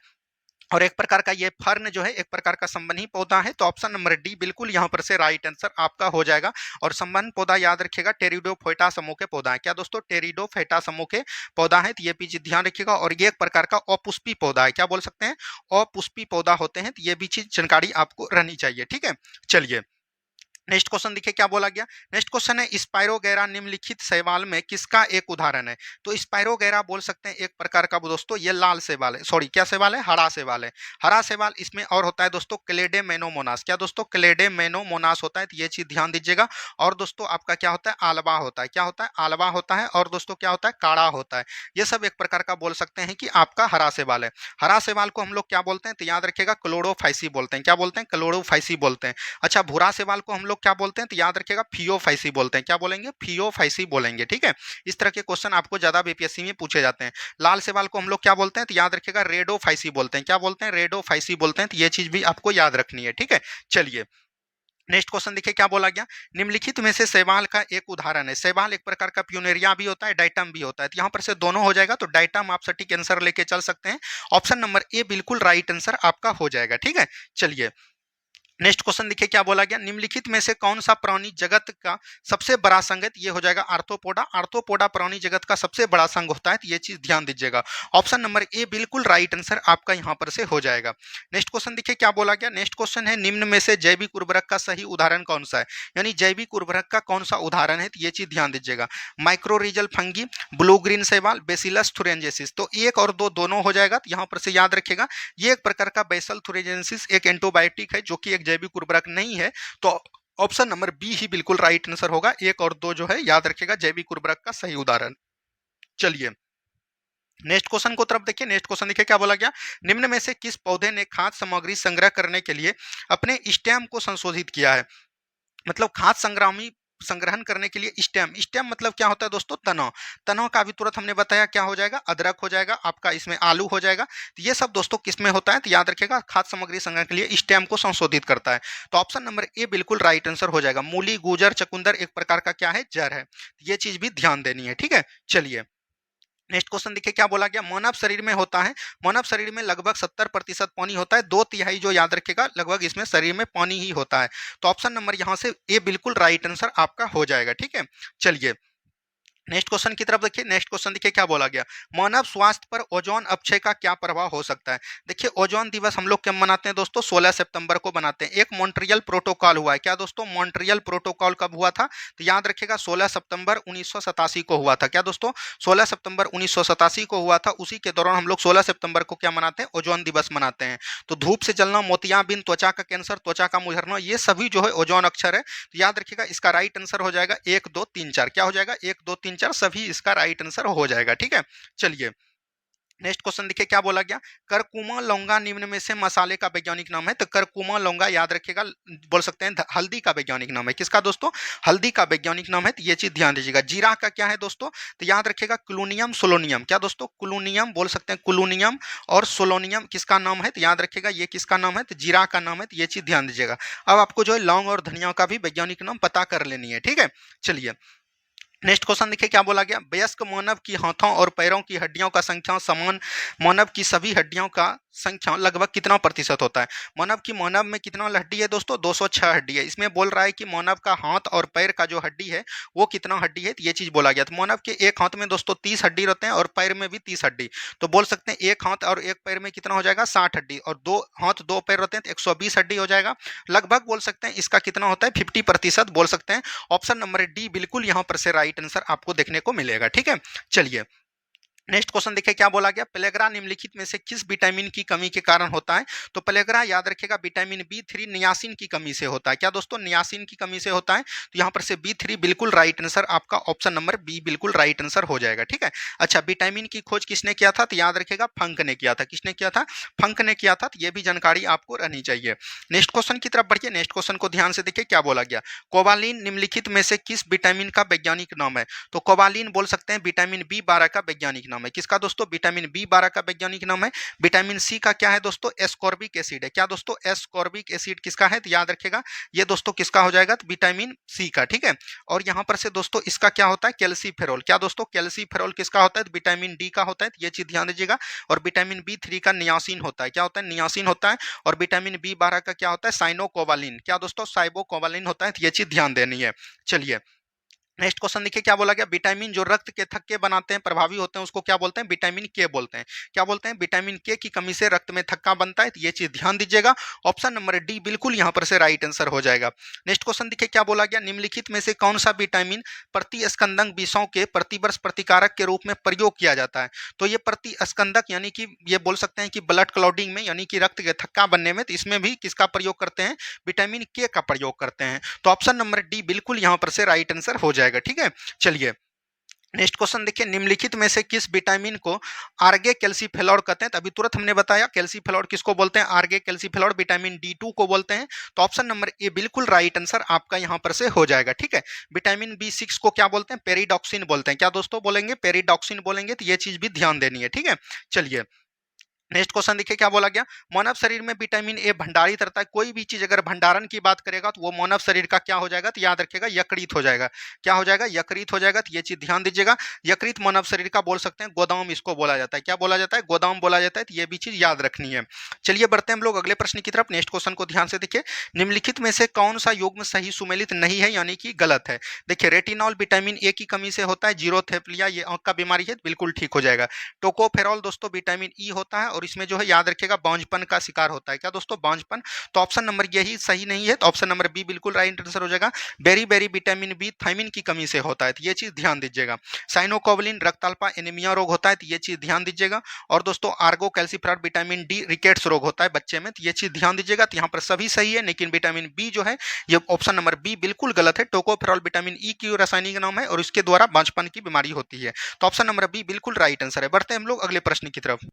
और एक प्रकार का ये फर्न जो है एक प्रकार का संवहनी पौधा है। तो ऑप्शन नंबर डी बिल्कुल यहाँ पर से राइट आंसर आपका हो जाएगा। और संवहन पौधा याद रखिएगा टेरिडोफाइटा समूह के पौधा है। क्या दोस्तों, टेरिडोफाइटा समूह के पौधा है। तो ये भी चीज ध्यान रखिएगा। और ये एक प्रकार का अपुष्पी पौधा है। क्या बोल सकते हैं, अपुष्पी पौधा होते हैं। तो ये भी चीज जानकारी आपको रहनी चाहिए, ठीक है। चलिए नेक्स्ट क्वेश्चन देखिए क्या बोला गया। नेक्स्ट क्वेश्चन है, स्पाइरोगैरा निम्नलिखित शैवाल में किसका एक उदाहरण है। तो स्पाइरोगैरा बोल सकते हैं एक प्रकार का दोस्तों ये लाल शैवाल है, सॉरी क्या शैवाल है, हरा शैवाल है। हरा शैवाल इसमें और होता है दोस्तों क्लेडेमेनोमोनास। क्या दोस्तों, क्लेडेमेनोमोनास होता है। तो ये चीज ध्यान दीजिएगा। और दोस्तों आपका क्या होता है, आलवा होता है। क्या होता है, आलवा होता है। और दोस्तों क्या होता है, काड़ा होता है। ये सब एक प्रकार का बोल सकते हैं कि आपका हरा शैवाल है। हरा शैवाल को हम लोग क्या बोलते हैं, तो याद रखिएगा क्लोरोफाइसी बोलते हैं। क्या बोलते हैं, क्लोरोफाइसी बोलते हैं। अच्छा, भूरा शैवाल को हम लोग क्या बोलते हैं, तो याद रखिएगा फियोफाइसी बोलते हैं। क्या बोलेंगे, फियोफाइसी बोलेंगे, ठीक है। इस तरह के क्वेश्चन आपको ज्यादा बीपीएससी में पूछे जाते हैं। लाल शैवाल को हम लोग क्या बोलते हैं, तो याद रखिएगा रेडोफाइसी बोलते हैं। क्या बोलते हैं, रेडोफाइसी बोलते हैं। तो ये चीज भी आपको याद रखनी है, ठीक है। चलिए नेक्स्ट क्वेश्चन देखिए क्या बोला गया, निम्नलिखित में से शैवाल का एक उदाहरण है। शैवाल एक प्रकार का प्यूनेरिया भी होता है, डाइटम भी होता है। तो यहाँ पर से दोनों हो जाएगा। तो डाइटम आप सटीक आंसर लेके चल सकते हैं। ऑप्शन नंबर ए बिल्कुल राइट आंसर आपका हो जाएगा, ठीक है। चलिए नेक्स्ट क्वेश्चन देखिए क्या बोला गया, निम्नलिखित में से कौन सा प्राणी जगत का सबसे बड़ा संघ है। ये हो जाएगा आर्थ्रोपोडा। आर्थ्रोपोडा प्राणी जगत का सबसे बड़ा संघ होता है। तो ये चीज ध्यान दीजिएगा। ऑप्शन नंबर ए बिल्कुल राइट आंसर आपका यहां पर से हो जाएगा। नेक्स्ट क्वेश्चन देखिए क्या बोला गया। नेक्स्ट क्वेश्चन है, निम्न में से जैविक उर्वरक का सही उदाहरण कौन सा है। यानी जैविक उर्वरक का कौन सा उदाहरण है। तो ये चीज ध्यान दीजिएगा। माइक्रोरीजल फंगी, ब्लू ग्रीन शैवाल, बेसिलस थुरेंजेसिस। तो एक और दो दोनों हो जाएगा। तो यहाँ पर से याद रखेगा ये एक प्रकार का बेसल थुरेंजेसिस एक एंटीबायोटिक है जो कि एक जैविक उर्वरक नहीं है। तो ऑप्शन नंबर बी ही बिल्कुल राइट आंसर होगा। एक और दो जो है याद रखेगा जैविक उर्वरक का सही उदाहरण। चलिए नेक्स्ट क्वेश्चन को तरफ देखिए। नेक्स्ट क्वेश्चन देखिए क्या बोला गया, निम्न में से किस पौधे ने खाद्य सामग्री संग्रह करने के लिए अपने स्टेम को संशोधित किया है। मतलब खाद्य संग्रामी संग्रहण करने के लिए स्टेम। स्टेम मतलब क्या होता है दोस्तों, तनाव। तनाव का भी तुरंत हमने बताया क्या हो जाएगा, अदरक हो जाएगा आपका, इसमें आलू हो जाएगा। तो ये सब दोस्तों किस में होता है, तो याद रखिएगा खाद्य सामग्री संग्रहण के लिए स्टेम को संशोधित करता है। तो ऑप्शन नंबर ए बिल्कुल राइट आंसर हो जाएगा। मूली, गुजर, चकुंदर एक प्रकार का क्या है, जड़ है। ये चीज भी ध्यान देनी है, ठीक है। चलिए नेक्स्ट क्वेश्चन देखिए क्या बोला गया, मानव शरीर में होता है, मानव शरीर में लगभग 70% पानी होता है। 2/3 जो याद रखेगा लगभग इसमें शरीर में पानी ही होता है। तो ऑप्शन नंबर यहाँ से ए बिल्कुल राइट आंसर आपका हो जाएगा, ठीक है। चलिए नेक्स्ट क्वेश्चन की तरफ देखिए। नेक्स्ट क्वेश्चन देखिए क्या बोला गया, मानव स्वास्थ्य पर ओजोन अपक्षय का क्या प्रभाव हो सकता है। देखिए ओजोन दिवस हम लोग कब मनाते हैं दोस्तों, 16 सितंबर को मनाते हैं। एक मॉन्ट्रियल प्रोटोकॉल हुआ है, क्या दोस्तों, मॉन्ट्रियल प्रोटोकॉल कब हुआ था, तो याद रखिएगा 16 सितंबर 1987 को हुआ था। क्या दोस्तों, 16 सितंबर 1987 को हुआ था। उसी के दौरान हम लोग 16 सितंबर को क्या मनाते हैं, ओजोन दिवस मनाते हैं। तो धूप से जलना, मोतियाबिंद, त्वचा का कैंसर, त्वचा का मुझरना, ये सभी जो है ओजोन अक्षर है। तो याद रखिएगा इसका राइट आंसर हो जाएगा 1 2 3 4। क्या हो जाएगा, 1 2 3 4 सभी इसका राइट आंसर हो जाएगा। ठीक है, चलिए नेक्स्ट क्वेश्चन देखिए क्या बोला गया, करकुमा लौंगा निम्न में से मसाले का वैज्ञानिक नाम है। तो करकुमा लौंगा याद रखिएगा, बोल सकते हैं हल्दी का वैज्ञानिक नाम है। किसका दोस्तों, हल्दी का वैज्ञानिक नाम है। तो ये चीज ध्यान दीजिएगा। जीरा का क्या है दोस्तों, तो याद रखिएगा क्लूनियम सोलोनियम। क्या दोस्तों, क्लूनियम, बोल सकते हैं क्लूनियम और सोलोनियम किसका नाम है, तो याद रखिएगा ये किसका नाम है, तो जीरा का नाम है। तो ये चीज ध्यान दीजिएगा। अब आपको जो है लौंग और धनिया का भी वैज्ञानिक नाम पता कर लेनी है। ठीक है, चलिए नेक्स्ट क्वेश्चन देखिए क्या बोला गया, वयस्क मानव की हाथों और पैरों की हड्डियों का संख्या समान मानव की सभी हड्डियों का संख्या लगभग कितना प्रतिशत होता है। मानव में कितना हड्डी है दोस्तों, 206 हड्डी है। इसमें बोल रहा है कि मानव का हाथ और पैर का जो हड्डी है वो कितना हड्डी है, तो ये चीज बोला गया। तो मानव के एक हाथ में दोस्तों 30 हड्डी रहते हैं और पैर में भी 30 हड्डी। तो बोल सकते हैं एक हाथ और एक पैर में कितना हो जाएगा, 60 हड्डी, और दो हाथ दो पैर रहते हैं तो 120 हड्डी हो जाएगा। लगभग बोल सकते हैं इसका कितना होता है, 50% बोल सकते हैं। ऑप्शन नंबर डी बिल्कुल यहाँ पर से राइट आंसर आपको देखने को मिलेगा। ठीक है, चलिए नेक्स्ट क्वेश्चन देखिए क्या बोला गया, प्लेग्रा निम्नलिखित में से किस विटामिन की कमी के कारण होता है। तो प्लेग्रा याद रखिएगा विटामिन बी3 नियासिन की कमी से होता है। क्या दोस्तों, नियासिन की कमी से होता है। तो यहाँ पर से बी3 बिल्कुल राइट आंसर, आपका ऑप्शन नंबर बी बिल्कुल राइट आंसर हो जाएगा। ठीक है, अच्छा विटामिन की खोज किसने किया था, तो याद रखिएगा फंक ने किया था। किसने किया था, फंक ने किया था। तो ये भी जानकारी आपको रहनी चाहिए। नेक्स्ट क्वेश्चन की तरफ बढ़िए। नेक्स्ट क्वेश्चन को ध्यान से देखिए क्या बोला गया, कोबालिन निम्नलिखित में से किस विटामिन का वैज्ञानिक नाम है। तो कोबालिन बोल सकते हैं विटामिन बी12 का वैज्ञानिक नाम है। किसका दोस्तों, विटामिन बी12 का वैज्ञानिक नाम है। विटामिन सी का क्या है दोस्तों, एस्कॉर्बिक एसिड है। क्या दोस्तों, एस्कॉर्बिक एसिड किसका है, तो याद रखिएगा ये दोस्तों किसका हो जाएगा, तो विटामिन सी का। ठीक है, और यहाँ पर से दोस्तों इसका क्या होता है, कैल्सीफेरॉल। क्या दोस्तों, कैल्सीफेरॉल किसका होता है, तो विटामिन डी का होता है। तो ये चीज ध्यान दीजिएगा। और विटामिन बी3 का नियासिन होता है। क्या होता है, नियासिन होता है। और विटामिन बी12 का क्या होता है, साइनोकोवालिन। क्या दोस्तों, साइबोकोवालिन होता है। तो ये चीज ध्यान देनी है। चलिए नेक्स्ट क्वेश्चन देखिए क्या बोला गया, विटामिन जो रक्त के थक्के बनाते हैं, प्रभावी होते हैं, उसको क्या बोलते हैं, विटामिन के बोलते हैं। क्या बोलते हैं, विटामिन के की कमी से रक्त में थक्का बनता है। तो ये चीज ध्यान दीजिएगा। ऑप्शन नंबर डी बिल्कुल यहाँ पर से राइट आंसर हो जाएगा। नेक्स्ट क्वेश्चन देखिए क्या बोला गया, निम्नलिखित में से कौन सा विटामिन प्रतिस्कंदक विषों के प्रतिवर्ष प्रतिकारक के रूप में प्रयोग किया जाता है। तो ये प्रतिस्कंदक यानी कि ये बोल सकते हैं कि ब्लड क्लॉटिंग में, यानी कि रक्त के थक्का बनने में, तो इसमें भी किसका प्रयोग करते हैं, विटामिन के का प्रयोग करते हैं। तो ऑप्शन नंबर डी बिल्कुल यहाँ पर से राइट आंसर हो जाएगा। ठीक है, चलिए नेक्स्ट क्वेश्चन देखिए, निम्नलिखित में से किस विटामिन को आर्गे कैल्सीफेरॉल कहते हैं। तो अभी तुरंत हमने बताया कैल्सीफेरॉल किसको बोलते हैं, आर्गे कैल्सीफेरॉल विटामिन डी2 को बोलते हैं। तो ऑप्शन नंबर ए बिल्कुल राइट आंसर आपका यहां पर से हो जाएगा। ठीक है, विटामिन बी6 को क्या बोलते हैं, पेरिडॉक्सिन बोलते हैं। क्या दोस्तों बोलेंगे, पेरिडॉक्सिन बोलेंगे। तो ये चीज भी ध्यान देनी है। ठीक है, चलिए नेक्स्ट क्वेश्चन देखिए क्या बोला गया, मानव शरीर में विटामिन ए भंडारित रहता है। कोई भी चीज अगर भंडारण की बात करेगा तो वो मानव शरीर का क्या हो जाएगा, तो याद रखिएगा यकृत हो जाएगा। क्या हो जाएगा, यकृत हो जाएगा। तो ये चीज ध्यान दीजिएगा। यकृत मानव शरीर का बोल सकते हैं गोदाम, इसको बोला जाता है। क्या बोला जाता है, गोदाम बोला जाता है। तो ये भी चीज याद रखनी है। चलिए बढ़ते हैं हम लोग अगले प्रश्न की तरफ। नेक्स्ट क्वेश्चन को ध्यान से देखिए, निम्नलिखित में से कौन सा युग्म सही सुमेलित नहीं है, यानी कि गलत है। देखिए रेटिनॉल विटामिन ए की कमी से होता है। जीरोथेप्लिया ये आंख का बीमारी है, बिल्कुल ठीक हो जाएगा। टोकोफेरॉल दोस्तों विटामिन ई होता है और इसमें जो है याद रखिएगा बांझपन का शिकार होता है। क्या दोस्तों, बांझपन। तो ऑप्शन नंबर यही सही नहीं है। तो ऑप्शन नंबर बी बिल्कुल राइट आंसर हो जाएगा। Beriberi vitamin B thiamine की कमी से होता है। तो ये चीज ध्यान दीजिएगा। साइनोकोवलिन रक्त अल्पा एनीमिया रोग होता है। तो ये चीज ध्यान दीजिएगा। और दोस्तों Ergo calciferol vitamin D rickets रोग होता है बच्चे में। तो ये चीज ध्यान दीजिएगा। तो यहाँ पर सभी सही है, लेकिन विटामिन बी जो है ये ऑप्शन नंबर बी बिल्कुल गलत है। टोकोफेरॉल विटामिन ई की रासायनिक नाम है और इसके द्वारा बांझपन की बीमारी होती है। तो ऑप्शन नंबर बी बिल्कुल राइट आंसर है। बढ़ते हैं हम लोग अगले प्रश्न की तरफ।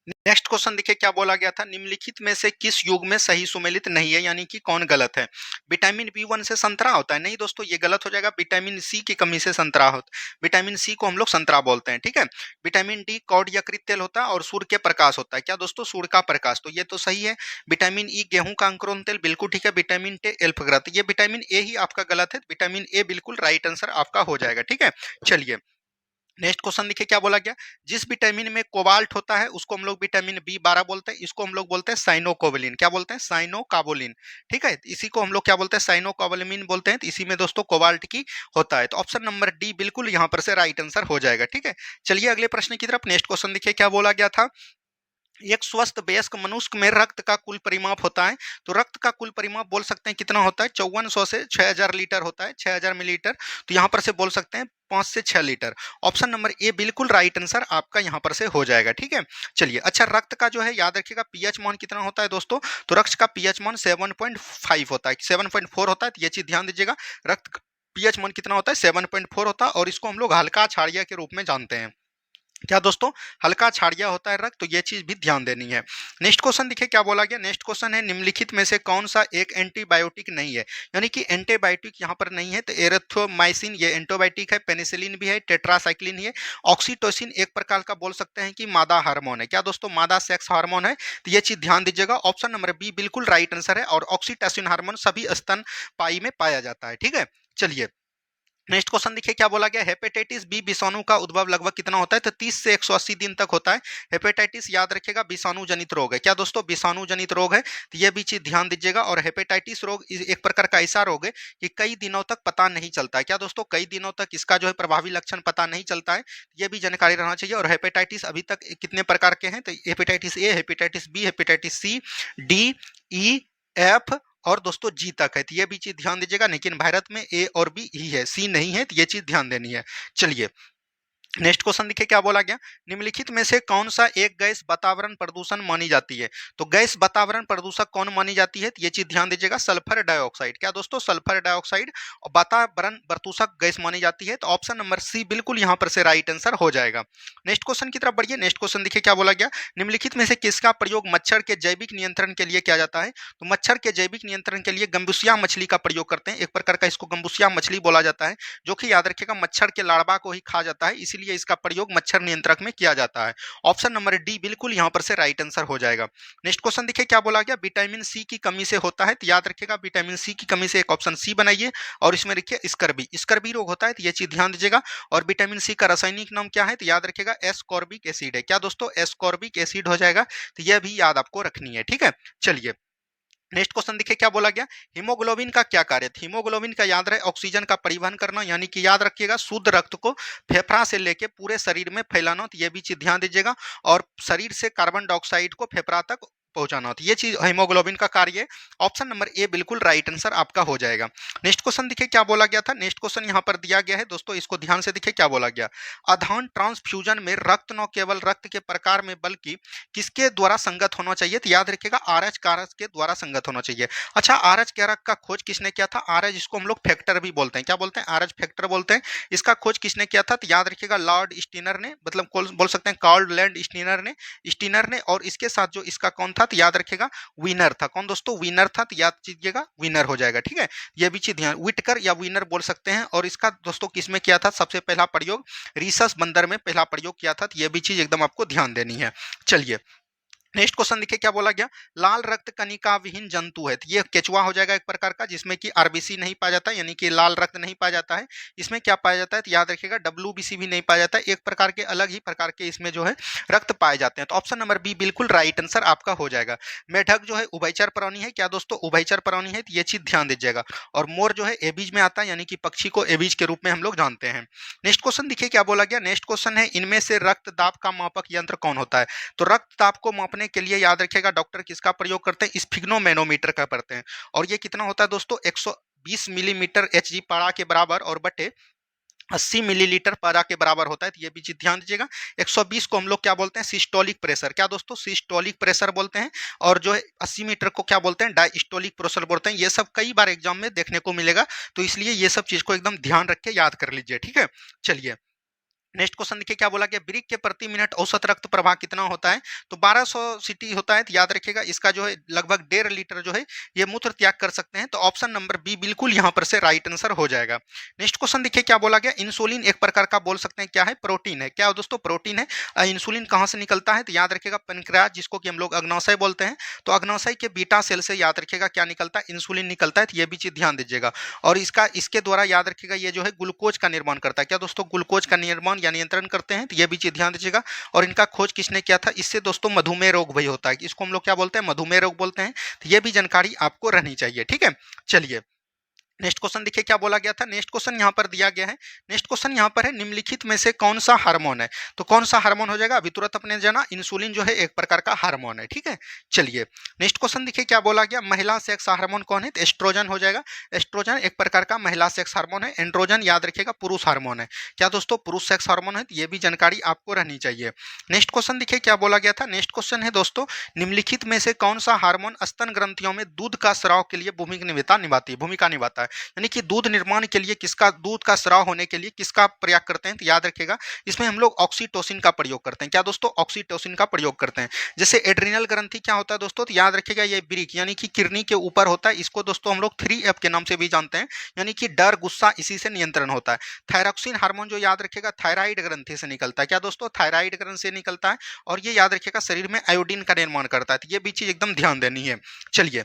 नेक्स्ट क्वेश्चन देखिए क्या बोला गया था, निम्नलिखित में से किस युग में सही सुमेलित नहीं है, यानी कि कौन गलत है। विटामिन बी1 से संतरा होता है, नहीं दोस्तों ये गलत हो जाएगा। विटामिन सी की कमी से संतरा होता, विटामिन सी को हम लोग संतरा बोलते हैं। ठीक है, विटामिन डी कौड़ यकृत तेल होता है और सूर्य के प्रकाश होता है। क्या दोस्तों, सूर्य का प्रकाश, तो ये तो सही है। विटामिन ई गेहूं का अंकुरन तेल, बिल्कुल ठीक है। विटामिन टे एल्फग्रा, ये विटामिन ए ही आपका गलत है। विटामिन ए बिल्कुल राइट आंसर आपका हो जाएगा। ठीक है, चलिए नेक्स्ट क्वेश्चन देखिए क्या बोला गया, जिस विटामिन में कोबाल्ट होता है उसको हम लोग विटामिन बी 12 बोलते हैं, इसको हम लोग बोलते हैं साइनोकोबलिन। क्या बोलते हैं? साइनोकाबोलिन। ठीक है, इसी को हम लोग क्या बोलते हैं? साइनोकाबोलिन बोलते हैं। तो इसी में दोस्तों कोबाल्ट की होता है। तो ऑप्शन नंबर डी बिल्कुल यहाँ पर से राइट आंसर हो जाएगा। ठीक है, चलिए अगले प्रश्न की तरफ। नेक्स्ट क्वेश्चन देखिए क्या बोला गया था, एक स्वस्थ वयस्क मनुष्य में रक्त का कुल परिमाप होता है। तो रक्त का कुल परिमाप बोल सकते हैं कितना होता है? 5400 से 6000 लीटर होता है, 6000 मिलीलीटर। तो यहाँ पर से बोल सकते हैं 5 से 6 लीटर। ऑप्शन नंबर ए बिल्कुल राइट आंसर आपका यहाँ पर से हो जाएगा। ठीक है, चलिए अच्छा, रक्त का जो है याद रखिएगा पीएच मान कितना होता है दोस्तों? तो रक्त का पीएच मान 7.5 होता है, 7.4 होता है। तो ये चीज ध्यान दीजिएगा, रक्त का पीएच मान कितना होता है? 7.4 होता है, और इसको हम लोग हल्का क्षारीय के रूप में जानते हैं। क्या दोस्तों? हल्का क्षारीय होता है रक्त, तो ये चीज भी ध्यान देनी है। नेक्स्ट क्वेश्चन देखिए क्या बोला गया। नेक्स्ट क्वेश्चन है, निम्नलिखित में से कौन सा एक एंटीबायोटिक नहीं है? यानी कि एंटीबायोटिक यहाँ पर नहीं है। तो एरिथ्रोमाइसिन ये एंटीबायोटिक है, पेनिसिलिन भी है, टेट्रासाइक्लिन है। ऑक्सीटोसिन एक प्रकार का बोल सकते हैं कि मादा हार्मोन है। क्या दोस्तों? मादा सेक्स हार्मोन है। तो ये चीज ध्यान दीजिएगा, ऑप्शन नंबर बी बिल्कुल राइट आंसर है। और ऑक्सीटोसिन हार्मोन सभी स्तनपायी में पाया जाता है। ठीक है, चलिए नेक्स्ट क्वेश्चन देखिए क्या बोला गया, हेपेटाइटिस बी विषाणु का उद्भव लगभग कितना होता है? तो 30 से 180 दिन तक होता है। हेपेटाइटिस याद रखिएगा विषाणु जनित रोग है। क्या दोस्तों? विषाणु जनित रोग है। तो ये भी चीज ध्यान दीजिएगा। और हेपेटाइटिस रोग एक प्रकार का ऐसा रोग है कि कई दिनों तक पता नहीं चलता है। क्या दोस्तों? कई दिनों तक इसका जो है प्रभावी लक्षण पता नहीं चलता है। ये भी जानकारी रहना चाहिए। और हेपेटाइटिस अभी तक कितने प्रकार के हैं? तो hepatitis A, hepatitis B, hepatitis C, D, E, F और दोस्तों जी तक है। तो ये भी चीज ध्यान दीजिएगा। लेकिन भारत में ए और बी ही है, सी नहीं है। तो ये चीज ध्यान देनी है। चलिए नेक्स्ट क्वेश्चन देखिए क्या बोला गया, निम्नलिखित में से कौन सा एक गैस वातावरण प्रदूषण मानी जाती है? तो गैस वातावरण प्रदूषक कौन मानी जाती है? तो ये चीज ध्यान दीजिएगा, सल्फर डाइऑक्साइड। क्या दोस्तों? सल्फर डाइऑक्साइड वातावरण प्रदूषक गैस मानी जाती है। तो ऑप्शन नंबर सी बिल्कुल यहाँ पर से राइट आंसर हो जाएगा। नेक्स्ट क्वेश्चन की तरफ बढ़िए। नेक्स्ट क्वेश्चन देखिए क्या बोला गया, निम्नलिखित में से किसका प्रयोग मच्छर के जैविक नियंत्रण के लिए किया जाता है? तो मच्छर के जैविक नियंत्रण के लिए गंबुसिया मछली का प्रयोग करते हैं। एक प्रकार का इसको गंबुसिया मछली बोला जाता है, जो कि याद रखिएगा मच्छर के लार्वा को ही खा जाता है, इसीलिए इसका प्रयोग मच्छर नियंत्रक में किया जाता है। ऑप्शन नंबर डी बिल्कुल यहां पर से राइट आंसर हो जाएगा। नेक्स्ट क्वेश्चन देखिए क्या बोला गया, विटामिन सी की कमी से होता है। तो याद रखिएगा विटामिन सी की कमी से एक ऑप्शन सी बनाइए, और इसमें देखिए स्कर्वी, स्कर्वी रोग होता है। तो ये चीज ध्यान दीजिएगा। और विटामिन सी का रासायनिक नाम क्या है? तो याद रखिएगा एस्कॉर्बिक एसिड है। क्या दोस्तों? एस्कॉर्बिक एसिड हो जाएगा। तो यह भी याद आपको रखनी है। ठीक है, चलिए नेक्स्ट क्वेश्चन देखिए क्या बोला गया, हीमोग्लोबिन का क्या कार्य है? हीमोग्लोबिन का याद रहे ऑक्सीजन का परिवहन करना, यानी कि याद रखिएगा शुद्ध रक्त को फेफड़ा से लेके पूरे शरीर में फैलाना। तो ये भी चीज ध्यान दीजिएगा। और शरीर से कार्बन डाइऑक्साइड को फेफड़ा तक पहुंचाना। तो ये चीज हीमोग्लोबिन का कार्य है। ऑप्शन नंबर ए बिल्कुल राइट आंसर आपका हो जाएगा। नेक्स्ट क्वेश्चन देखिए क्या बोला गया था। नेक्स्ट क्वेश्चन यहाँ पर दिया गया है दोस्तों, इसको ध्यान से देखिए क्या बोला गया, आधान ट्रांसफ्यूजन में रक्त न केवल रक्त के प्रकार में बल्कि किसके द्वारा संगत होना चाहिए? तो याद रखिएगा आर एच कारक के द्वारा संगत होना चाहिए। अच्छा, आर एच कारक का खोज किसने किया था? आर एच, जिसको हम लोग फैक्टर भी बोलते हैं। क्या बोलते हैं? आर एच फैक्टर बोलते हैं। इसका खोज किसने किया था? तो याद रखिएगा लॉर्ड स्टीनर ने, मतलब बोल सकते हैं कार्ल लैंड स्टीनर ने। और इसके साथ जो इसका कौन था? तो याद रखिएगा विनर था। कौन दोस्तों? विनर था। तो याद कीजिएगा विनर हो जाएगा। ठीक है, ये भी चीज ध्यान, विटकर या विनर बोल सकते हैं। और इसका दोस्तों किसमें किया था सबसे पहला प्रयोग? रिसस बंदर में पहला प्रयोग किया था। तो ये भी चीज एकदम आपको ध्यान देनी है। चलिए नेक्स्ट क्वेश्चन देखिए क्या बोला गया, लाल रक्त कणिका विहीन जंतु है। तो ये केचुआ हो जाएगा एक प्रकार का, जिसमें कि आरबीसी नहीं पाया जाता, यानी कि लाल रक्त नहीं पाया जाता है। इसमें क्या पाया जाता है? तो याद रखिएगा डब्ल्यूबीसी भी नहीं पाया जाता है। एक प्रकार के अलग ही प्रकार के इसमें जो है रक्त पाए जाते हैं। तो ऑप्शन नंबर बी बिल्कुल राइट आंसर आपका हो जाएगा। मेढक जो है उभयचर प्राणी है। क्या दोस्तों? उभयचर प्राणी है। तो ये चीज ध्यान दीजिएगा। और मोर जो है एबीज में आता है, यानी कि पक्षी को एबीज के रूप में हम लोग जानते हैं। नेक्स्ट क्वेश्चन देखिए क्या बोला गया। नेक्स्ट क्वेश्चन है, इनमें से रक्त दाब का मापक यंत्र कौन होता है? तो रक्तचाप को मापने के लिए याद रखिएगा डॉक्टर किसका प्रयोग करते हैं? स्फिग्नोमेनोमीटर का करते हैं। और ये कितना होता है दोस्तों? 120 मिलीमीटर एचजी पारा के बराबर और बटे 80 मिलीलीटर पारा के बराबर होता है। तो ये भी चीज ध्यान दीजिएगा। 120 को हम लोग क्या बोलते हैं? Systolic pressure. क्या दोस्तों? सिस्टोलिक प्रेशर बोलते हैं। और जो है 80 मीटर को क्या बोलते हैं? डायस्टोलिक प्रेशर बोलते हैं। ये सब कई बार एग्जाम में देखने को मिलेगा, तो इसलिए ये सब चीज को एकदम ध्यान रख के याद कर लीजिए। ठीक है, चलिए नेक्स्ट क्वेश्चन देखिए क्या बोला गया, ब्रिक के प्रति मिनट औसत रक्त प्रवाह कितना होता है? तो 1200 सीटी होता है। तो याद रखिएगा इसका जो है लगभग 1.5 लीटर जो है ये मूत्र त्याग कर सकते हैं। तो ऑप्शन नंबर बी बिल्कुल यहाँ पर से राइट आंसर हो जाएगा। नेक्स्ट क्वेश्चन देखिए क्या बोला गया, इंसुलिन एक प्रकार का बोल सकते हैं क्या है? प्रोटीन है। क्या दोस्तों? प्रोटीन है। इंसुलिन कहाँ से निकलता है? तो याद रखिएगा पेनक्रियाज, जिसको कि हम लोग अग्नाशय बोलते हैं। तो अग्नाशय के बीटा सेल से याद रखिएगा क्या निकलता है? इंसुलिन निकलता है। तो ये भी चीज ध्यान दीजिएगा। और इसके द्वारा याद रखिएगा ये जो है ग्लूकोज का निर्माण करता है। क्या दोस्तों? ग्लूकोज का निर्माण या नियंत्रण करते हैं, तो ये भी चीज ध्यान दीजिएगा। और इनका खोज किसने किया था? इससे दोस्तों मधुमेह रोग भी होता है, इसको हम लोग क्या बोलते हैं? मधुमेह रोग बोलते हैं। तो ये भी जानकारी आपको रहनी चाहिए, ठीक है। चलिए नेक्स्ट क्वेश्चन देखिए क्या बोला गया था। नेक्स्ट क्वेश्चन यहाँ पर दिया गया है। नेक्स्ट क्वेश्चन यहाँ पर है, निम्नलिखित में से कौन सा हार्मोन है? तो कौन सा हार्मोन हो जाएगा? अभी तुरंत अपने जाना, इंसुलिन जो है एक प्रकार का हार्मोन है, ठीक है। चलिए नेक्स्ट क्वेश्चन देखिए क्या बोला गया, महिला सेक्स हार्मोन कौन है? तो एस्ट्रोजन हो जाएगा। एस्ट्रोजन एक प्रकार का महिला सेक्स हार्मोन है। एंड्रोजन याद रखिएगा पुरुष हार्मोन है। क्या दोस्तों? पुरुष सेक्स हार्मोन है। तो ये भी जानकारी आपको रहनी चाहिए। नेक्स्ट क्वेश्चन देखिए क्या बोला गया था। नेक्स्ट क्वेश्चन है दोस्तों, निम्नलिखित में से कौन सा हार्मोन स्तन ग्रंथियों में दूध का स्राव के लिए भूमिका निभाता है? यानी कि दूध निर्माण के लिए किसका, दूध का स्राव होने के लिए किसका प्रयोग करते हैं? तो याद रखिएगा इसमें हम लोग ऑक्सीटोसिन का प्रयोग करते हैं। क्या दोस्तों? ऑक्सीटोसिन का प्रयोग करते हैं। जैसे एड्रिनल ग्रंथि क्या होता है दोस्तों? तो याद रखिएगा ये ब्रिक यानी कि किडनी के ऊपर होता है। इसको दोस्तों हम लोग 3F के नाम से भी जानते हैं, यानी कि डर, गुस्सा, इसी से नियंत्रण होता है। थायरॉक्सिन हार्मोन जो याद रखिएगा थायराइड ग्रंथि से निकलता है। क्या दोस्तों? थायराइड ग्रंथि से निकलता है। और ये याद रखिएगा शरीर में आयोडीन का निर्माण करता है। तो ये भी चीज एकदम ध्यान देनी है। चलिए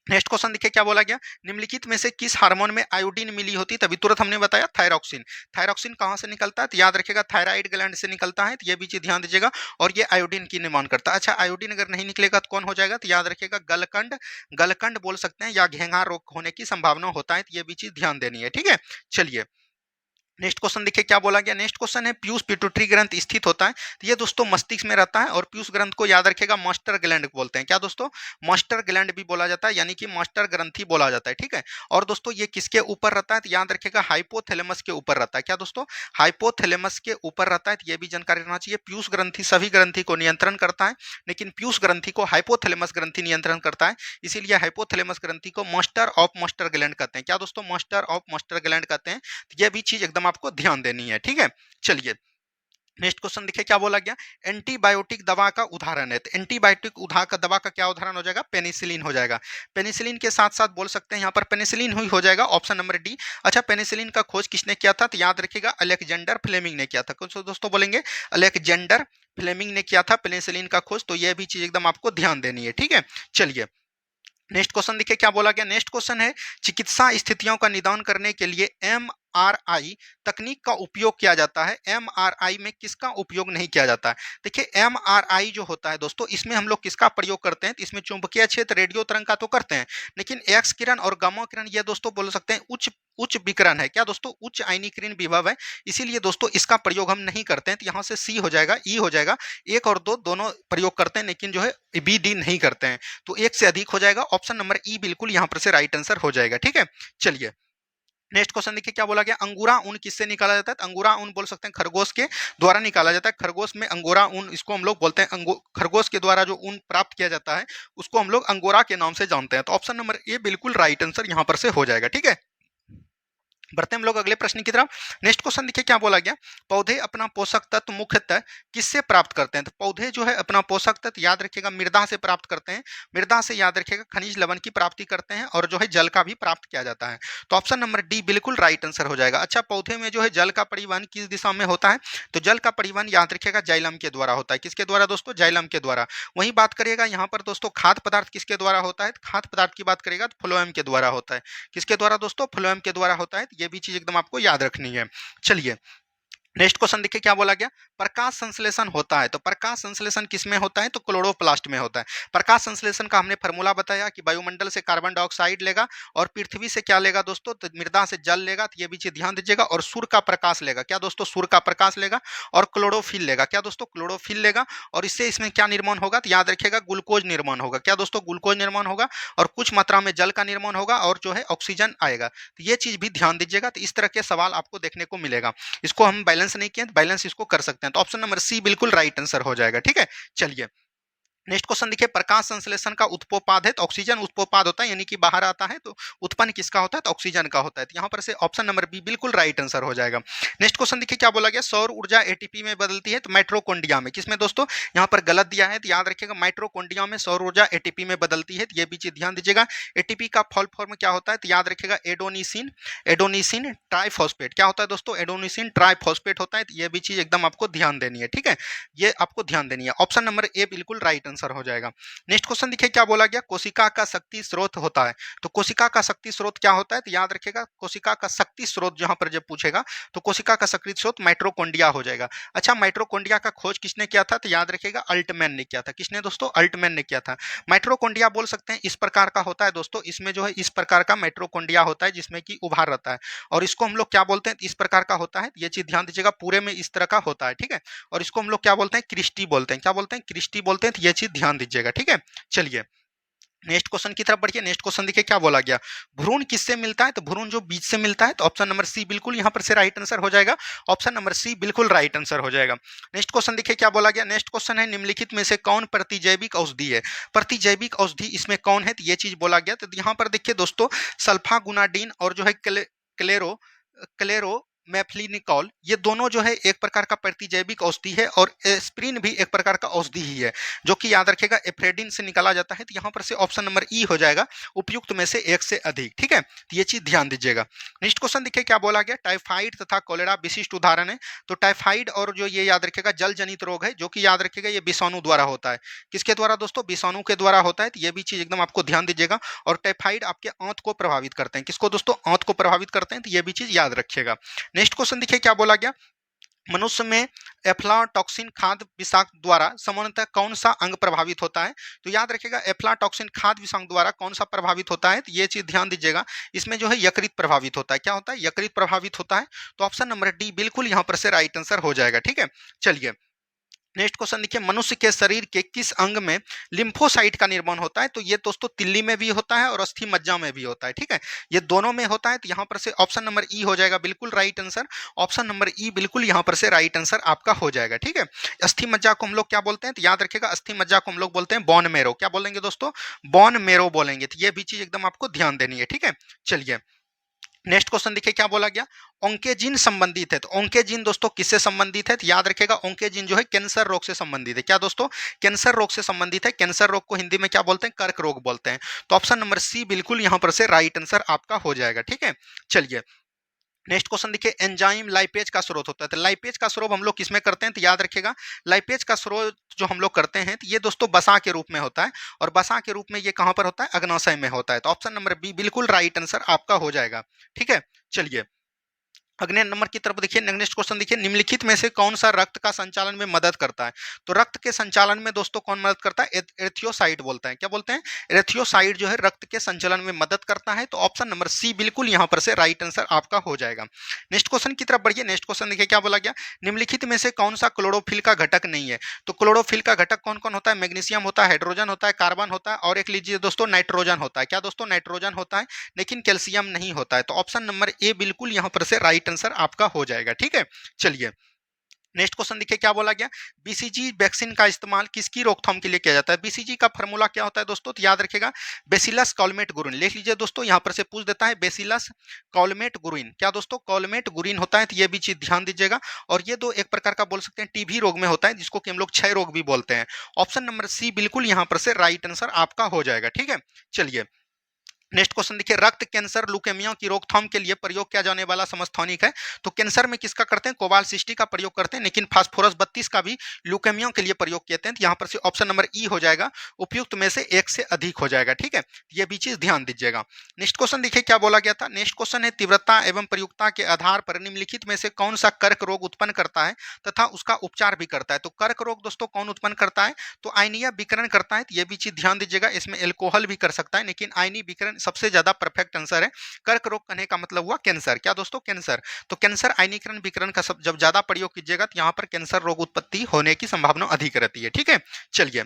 नेक्स्ट क्वेश्चन देखिए क्या बोला गया, निम्नलिखित में से किस हार्मोन में आयोडीन मिली होती है? तभी तुरंत हमने बताया थायरॉक्सिन। थायरॉक्सिन कहां से निकलता है? तो याद रखिएगा थायराइड ग्लैंड से निकलता है। तो ये भी चीज ध्यान दीजिएगा। और ये आयोडीन की निर्माण करता है। अच्छा आयोडीन अगर नहीं निकलेगा तो कौन हो जाएगा? तो याद रखिएगा गलकंड, गलकंड बोल सकते हैं, या घेंघा रोग होने की संभावना होता है। तो ये भी चीज ध्यान देनी है, ठीक है। चलिए नेक्स्ट क्वेश्चन देखिए क्या बोला गया। नेक्स्ट क्वेश्चन है, पीयूष पिट्यूटरी ग्रंथ स्थित होता है। तो ये दोस्तों मस्तिष्क में रहता है। और पीयूष ग्रंथ को याद रखिएगा मास्टर ग्लैंड बोलते हैं। क्या दोस्तों? मास्टर ग्लैंड भी बोला जाता है, यानी कि मास्टर ग्रंथि बोला जाता है, ठीक है। और दोस्तों ये किसके ऊपर रहता है? तो याद रखिएगा हाइपोथैलेमस के ऊपर रहता है। क्या दोस्तों? हाइपोथैलेमस के ऊपर रहता है। तो ये भी जानकारी रहना चाहिए। पीयूष ग्रंथि सभी ग्रंथि को नियंत्रण करता है, लेकिन पीयूष ग्रंथि को हाइपोथैलेमस ग्रंथि नियंत्रण करता है। इसीलिए हाइपोथैलेमस ग्रंथि को मास्टर ऑफ मास्टर ग्लैंड कहते हैं। क्या दोस्तों? मास्टर ऑफ मास्टर ग्लैंड कहते हैं। तो ये भी चीज एकदम आपको ध्यान देनी है, ठीक है। चलिए नेक्स्ट क्वेश्चन देखिए क्या बोला गया, एंटीबायोटिक दवा का उदाहरण है। तो एंटीबायोटिक दवा का क्या उदाहरण हो जाएगा? पेनिसिलिन हो जाएगा। पेनिसिलिन के साथ साथ बोल सकते हैं यहाँ पर पेनिसिलिन ही हो जाएगा, ऑप्शन नंबर डी। अच्छा पेनिसिलिन का खोज किसने किया था? तो याद रखिएगा अलेक्जेंडर फ्लेमिंग ने किया था। कुछ दोस्तों बोलेंगे अलेक्जेंडर फ्लेमिंग ने किया था पेनिसिलिन का खोज। तो यह भी चीज एकदम आपको ध्यान देनी है, ठीक है। चलिए नेक्स्ट क्वेश्चन देखिए क्या बोला गया। नेक्स्ट क्वेश्चन है, चिकित्सा स्थितियों का निदान करने के लिए MRI तकनीक का उपयोग किया जाता है। MRI में किसका उपयोग नहीं किया जाता है? देखिए MRI जो होता है दोस्तों, इसमें हम लोग किसका प्रयोग करते हैं? तो इसमें चुंबकीय क्षेत्र, रेडियो तरंग का तो करते हैं, लेकिन एक्स किरण और गामा किरण ये दोस्तों बोल सकते हैं उच्च उच्च विकिरण है। क्या दोस्तों? उच्च आयनीकरण विभव है। इसीलिए दोस्तों इसका प्रयोग हम नहीं करते हैं। तो यहाँ से सी हो जाएगा, ई हो जाएगा। एक और दो दोनों प्रयोग करते हैं, लेकिन जो है बी डी नहीं करते हैं। तो एक से अधिक हो जाएगा। ऑप्शन नंबर ई बिल्कुल यहाँ पर से राइट आंसर हो जाएगा, ठीक है। चलिए नेक्स्ट क्वेश्चन देखिए क्या बोला गया, अंगूरा ऊन किससे निकाला जाता है? तो अंगूरा ऊन बोल सकते हैं खरगोश के द्वारा निकाला जाता है। खरगोश में अंगोरा ऊन, इसको हम लोग बोलते हैं खरगोश के द्वारा जो ऊन प्राप्त किया जाता है उसको हम लोग अंगोरा के नाम से जानते हैं। तो ऑप्शन नंबर ए बिल्कुल राइट आंसर यहाँ पर से हो जाएगा, ठीक है। बढ़ते हम लोग अगले प्रश्न की तरफ। नेक्स्ट क्वेश्चन देखिए क्या बोला गया, पौधे अपना पोषक तत्व मुख्यतः किससे प्राप्त करते हैं? तो पौधे जो है अपना पोषक तत्व याद रखिएगा मृदा से प्राप्त करते हैं। मृदा से याद रखिएगा खनिज लवण की प्राप्ति करते हैं, और जो है जल का भी प्राप्त किया जाता है। तो ऑप्शन नंबर डी बिल्कुल राइट आंसर हो जाएगा। अच्छा पौधे में जो है जल का परिवहन किस दिशा में होता है? तो जल का परिवहन याद रखिएगा जाइलम के द्वारा होता है। किसके द्वारा दोस्तों? जाइलम के द्वारा। वही बात करिएगा यहाँ पर दोस्तों खाद्य पदार्थ किसके द्वारा होता है? खाद्य पदार्थ की बात करेगा तो फ्लोएम के द्वारा होता है। किसके द्वारा दोस्तों? फ्लोएम के द्वारा होता है। ये भी चीज एकदम आपको याद रखनी है। चलिए नेक्स्ट क्वेश्चन देखिए क्या बोला गया, प्रकाश संश्लेषण होता है। तो प्रकाश संश्लेषण किसमें होता है? तो क्लोरोप्लास्ट में होता है। प्रकाश संश्लेषण का हमने फॉर्मूला बताया कि वायुमंडल से कार्बन डाइऑक्साइड लेगा, और पृथ्वी से क्या लेगा दोस्तों? तो मृदा से जल लेगा। तो ये भी चीज ध्यान दीजिएगा। और सूर्य का प्रकाश लेगा। क्या दोस्तों? सूर्य का प्रकाश लेगा। और क्लोरोफिल लेगा। क्या दोस्तों? क्लोरोफिल लेगा। और इससे इसमें क्या निर्माण होगा? तो याद रखिएगा ग्लूकोज निर्माण होगा। क्या दोस्तों? ग्लूकोज निर्माण होगा। और कुछ मात्रा में जल का निर्माण होगा, और जो है ऑक्सीजन आएगा। तो ये चीज भी ध्यान दीजिएगा। तो इस तरह के सवाल आपको देखने को मिलेगा। इसको हम बैलेंस नहीं किए, बैलेंस इसको कर सकते हैं। तो ऑप्शन नंबर सी बिल्कुल राइट आंसर हो जाएगा, ठीक है। चलिए नेक्स्ट क्वेश्चन देखिए, प्रकाश संश्लेषण का उत्पोपाद है। तो ऑक्सीजन उत्पोपाद होता है, यानी कि बाहर आता है। तो उत्पन्न किसका होता है? तो ऑक्सीजन का होता है। तो यहाँ पर से ऑप्शन नंबर बी बिल्कुल राइट आंसर हो जाएगा। नेक्स्ट क्वेश्चन देखिए क्या बोला गया, सौर ऊर्जा एटीपी में बदलती है। तो माइट्रोकोन्ड्रिया में। किसमें दोस्तों? यहाँ पर गलत दिया है। तो याद रखिएगा माइट्रोकोन्ड्रिया में सौर ऊर्जा एटीपी में बदलती है। तो ये भी चीज ध्यान दीजिएगा। एटीपी का फुल फॉर्म क्या होता है? तो याद रखिएगा एडोनिसिन, एडोनिसिन ट्राइफॉस्फेट। क्या होता है दोस्तों? एडोनिसिन ट्राइफॉस्फेट होता है। तो ये भी चीज एकदम आपको ध्यान देनी है, ठीक है। ये आपको ध्यान देनी है। ऑप्शन नंबर ए बिल्कुल राइट आंसर आंसर हो जाएगा। नेक्स्ट क्वेश्चन देखिए क्या बोला गया, कोशिका का शक्ति स्रोत होता है। तो कोशिका का शक्ति स्रोत क्या होता है, तो याद रखिएगा कोशिका का शक्ति स्रोत जहां पर जब पूछेगा तो कोशिका का शक्ति स्रोत माइटोकॉन्ड्रिया हो जाएगा। अच्छा, माइटोकॉन्ड्रिया का खोज किसने किया था, तो याद रखिएगा अल्टमैन ने किया था। किसने दोस्तों, अल्टमैन ने किया था। माइटोकॉन्ड्रिया बोल सकते हैं इस प्रकार का होता है दोस्तों, इसमें जो है इस प्रकार का माइटोकॉन्ड्रिया होता है जिसमें कि उभार रहता है, और इसको हम लोग क्या बोलते हैं, इस प्रकार का होता है। ये चीज ध्यान दीजिएगा, पूरे में इस तरह का होता है, ठीक है। और इसको हम लोग क्या बोलते हैं, क्रिस्टी बोलते हैं। क्या बोलते हैं, क्रिस्टी बोलते हैं। तो ये चीज ध्यान दीजिएगा, ठीक है। चलिए नेक्स्ट क्वेश्चन की तरफ बढ़िए। नेक्स्ट क्वेश्चन देखिए क्या बोला गया, भ्रूण किससे मिलता है, तो भ्रूण जो बीज से मिलता है। तो ऑप्शन नंबर सी बिल्कुल यहां पर से राइट आंसर हो जाएगा। ऑप्शन नंबर सी बिल्कुल राइट आंसर हो जाएगा। नेक्स्ट क्वेश्चन देखिए क्या बोला गया। नेक्स्ट क्वेश्चन है निम्नलिखित में से कौन प्रतिजैविक औषधि है। प्रतिजैविक औषधि इसमें कौन है, तो ये चीज बोला गया। तो यहाँ पर देखिए दोस्तों, सल्फागुनाडिन और जो है क्लेरो क्लेरो मैफ्लिनिकॉल, ये दोनों जो है एक प्रकार का प्रतिजैविक औषधि है, और एस्प्रिन भी एक प्रकार का औषधि ही है, जो कि याद रखेगा एफ्रेडिन से निकाला जाता है। तो यहाँ पर से ऑप्शन नंबर ई हो जाएगा, उपयुक्त में से एक से अधिक, ठीक है। तो ये चीज ध्यान दीजिएगा। नेक्स्ट क्वेश्चन देखिए क्या बोला गया, टाइफाइड तथा कोलेरा विशिष्ट उदाहरण है। तो टाइफाइड और जो ये याद रखेगा जल जनित रोग है, जो कि याद रखेगा ये विषाणु द्वारा होता है। किसके द्वारा दोस्तों, विषाणु के द्वारा होता है। तो ये भी चीज एकदम आपको ध्यान दीजिएगा। और टाइफाइड आपके आंत को प्रभावित करते हैं। किसको दोस्तों, आंत को प्रभावित करते हैं। तो ये भी चीज याद रखिएगा। नेक्स्ट क्वेश्चन देखिए क्या बोला गया, मनुष्य में एफ्लाटॉक्सिन खाद्य विषाक्त द्वारा सामान्यतः कौन सा अंग प्रभावित होता है। तो याद रखिएगा एफ्लाटॉक्सिन खाद्य विषाक्त द्वारा कौन सा प्रभावित होता है। तो ये चीज ध्यान दीजिएगा, इसमें जो है यकृत प्रभावित होता है। क्या होता है, यकृत प्रभावित होता है। तो ऑप्शन नंबर डी बिल्कुल यहां पर से राइट आंसर हो जाएगा, ठीक है। चलिए नेक्स्ट क्वेश्चन देखिए, मनुष्य के शरीर के किस अंग में लिम्फोसाइट का निर्माण होता है। तो ये दोस्तों तिल्ली में भी होता है और अस्थि मज्जा में भी होता है, ठीक है। ये दोनों में होता है। तो यहाँ पर से ऑप्शन नंबर ई हो जाएगा बिल्कुल राइट आंसर। ऑप्शन नंबर ई बिल्कुल यहाँ पर से राइट आंसर आपका हो जाएगा, ठीक है। अस्थि मज्जा को हम लोग क्या बोलते हैं, तो याद रखिएगा अस्थि मज्जा को हम लोग बोलते हैं बोन मेरो। क्या बोलेंगे दोस्तों, बोन मेरो बोलेंगे। तो ये भी चीज एकदम आपको ध्यान देनी है, ठीक है। चलिए नेक्स्ट क्वेश्चन देखिए क्या बोला गया, ओंकेजिन संबंधित है। तो ओंकेजिन दोस्तों किससे संबंधित है, तो याद रखिएगा ओंकेजिन जो है कैंसर रोग से संबंधित है। क्या दोस्तों, कैंसर रोग से संबंधित है। कैंसर रोग को हिंदी में क्या बोलते हैं, कर्क रोग बोलते हैं। तो ऑप्शन नंबर सी बिल्कुल यहां पर से राइट आंसर आपका हो जाएगा, ठीक है। चलिए नेक्स्ट क्वेश्चन देखिए, एंजाइम लाइपेज का स्रोत होता है। तो लाइपेज का स्रोत हम लोग किसमें करते हैं, तो याद रखिएगा लाइपेज का स्रोत जो हम लोग करते हैं तो ये दोस्तों बसा के रूप में होता है। और बसा के रूप में ये कहां पर होता है, अग्नाशय में होता है। तो ऑप्शन नंबर बी बिल्कुल राइट आंसर आपका हो जाएगा, ठीक है। चलिए अगले नंबर की तरफ देखिए। नेक्स्ट क्वेश्चन देखिए, निम्नलिखित में से कौन सा रक्त का संचालन में मदद करता है। तो रक्त के संचालन में दोस्तों कौन मदद करता है, एरेथियोसाइट बोलते हैं। क्या बोलते हैं, एरेथियोसाइट जो है रक्त के संचालन में मदद करता है। तो ऑप्शन नंबर सी बिल्कुल यहां पर से राइट आंसर आपका हो जाएगा। नेक्स्ट क्वेश्चन की तरफ बढ़िए। नेक्स्ट क्वेश्चन देखिए क्या बोला गया, निम्नलिखित में से कौन सा क्लोरोफिल का घटक नहीं है। तो क्लोरोफिल का घटक कौन कौन होता है, मैग्नीशियम होता है, हाइड्रोजन होता है, कार्बन होता है, और एक लीजिए दोस्तों नाइट्रोजन होता है। क्या दोस्तों, नाइट्रोजन होता है, लेकिन कैल्शियम नहीं होता है। तो ऑप्शन नंबर ए बिल्कुल यहां पर से राइट आंसर आपका हो जाएगा, ठीक है। चलिए नेक्स्ट क्वेश्चन देखिए क्या बोला गया, बीसीजी वैक्सीन का इस्तेमाल किसकी रोकथाम के लिए किया जाता है। बीसीजी का फार्मूला क्या होता है दोस्तों, तो याद रखिएगा बेसिलस कॉलमेट गुरिन। लिख लीजिए दोस्तों, यहां पर से पूछ देता है बेसिलस कॉलमेट गुरिन। क्या दोस्तों, कॉलमेट गुरिन होता है। तो ये भी चीज ध्यान दीजिएगा। और ये दो एक प्रकार का बोल सकते हैं टीबी रोग में होता है, जिसको कि हम लोग क्षय रोग भी बोलते हैं। ऑप्शन नंबर सी बिल्कुल यहां पर से राइट आंसर आपका हो जाएगा, ठीक है। चलिए नेक्स्ट क्वेश्चन देखिए, रक्त कैंसर लुकेमिया की रोकथाम के लिए प्रयोग किया जाने वाला समस्थानिक है। तो कैंसर में किसका करते हैं, कोबाल-60 का प्रयोग करते हैं, लेकिन फास्फोरस 32 का भी लुकेमिया के लिए प्रयोग किए हैं। तो यहाँ पर से ऑप्शन नंबर ई हो जाएगा, उपयुक्त में से एक से अधिक हो जाएगा, ठीक है। ये भी चीज ध्यान दीजिएगा। नेक्स्ट क्वेश्चन देखिए क्या बोला गया था। नेक्स्ट क्वेश्चन है, तीव्रता एवं प्रयुक्ता के आधार पर निम्नलिखित में से कौन सा कर्क रोग उत्पन्न करता है तथा उसका उपचार भी करता है। तो कर्क रोग दोस्तों कौन उत्पन्न करता है, तो आयनीय विकिरण करता है। तो ये भी चीज ध्यान दीजिएगा, इसमें एल्कोहल भी कर सकता है, लेकिन आयनीय विकिरण सबसे ज्यादा परफेक्ट आंसर है। कर्क रोग कहने का मतलब हुआ कैंसर। क्या दोस्तों, कैंसर। तो कैंसर आयनीकरण विकिरण का जब ज्यादा प्रयोग कीजिएगा तो यहाँ पर कैंसर रोग उत्पत्ति होने की संभावना अधिक रहती है, ठीक है। चलिए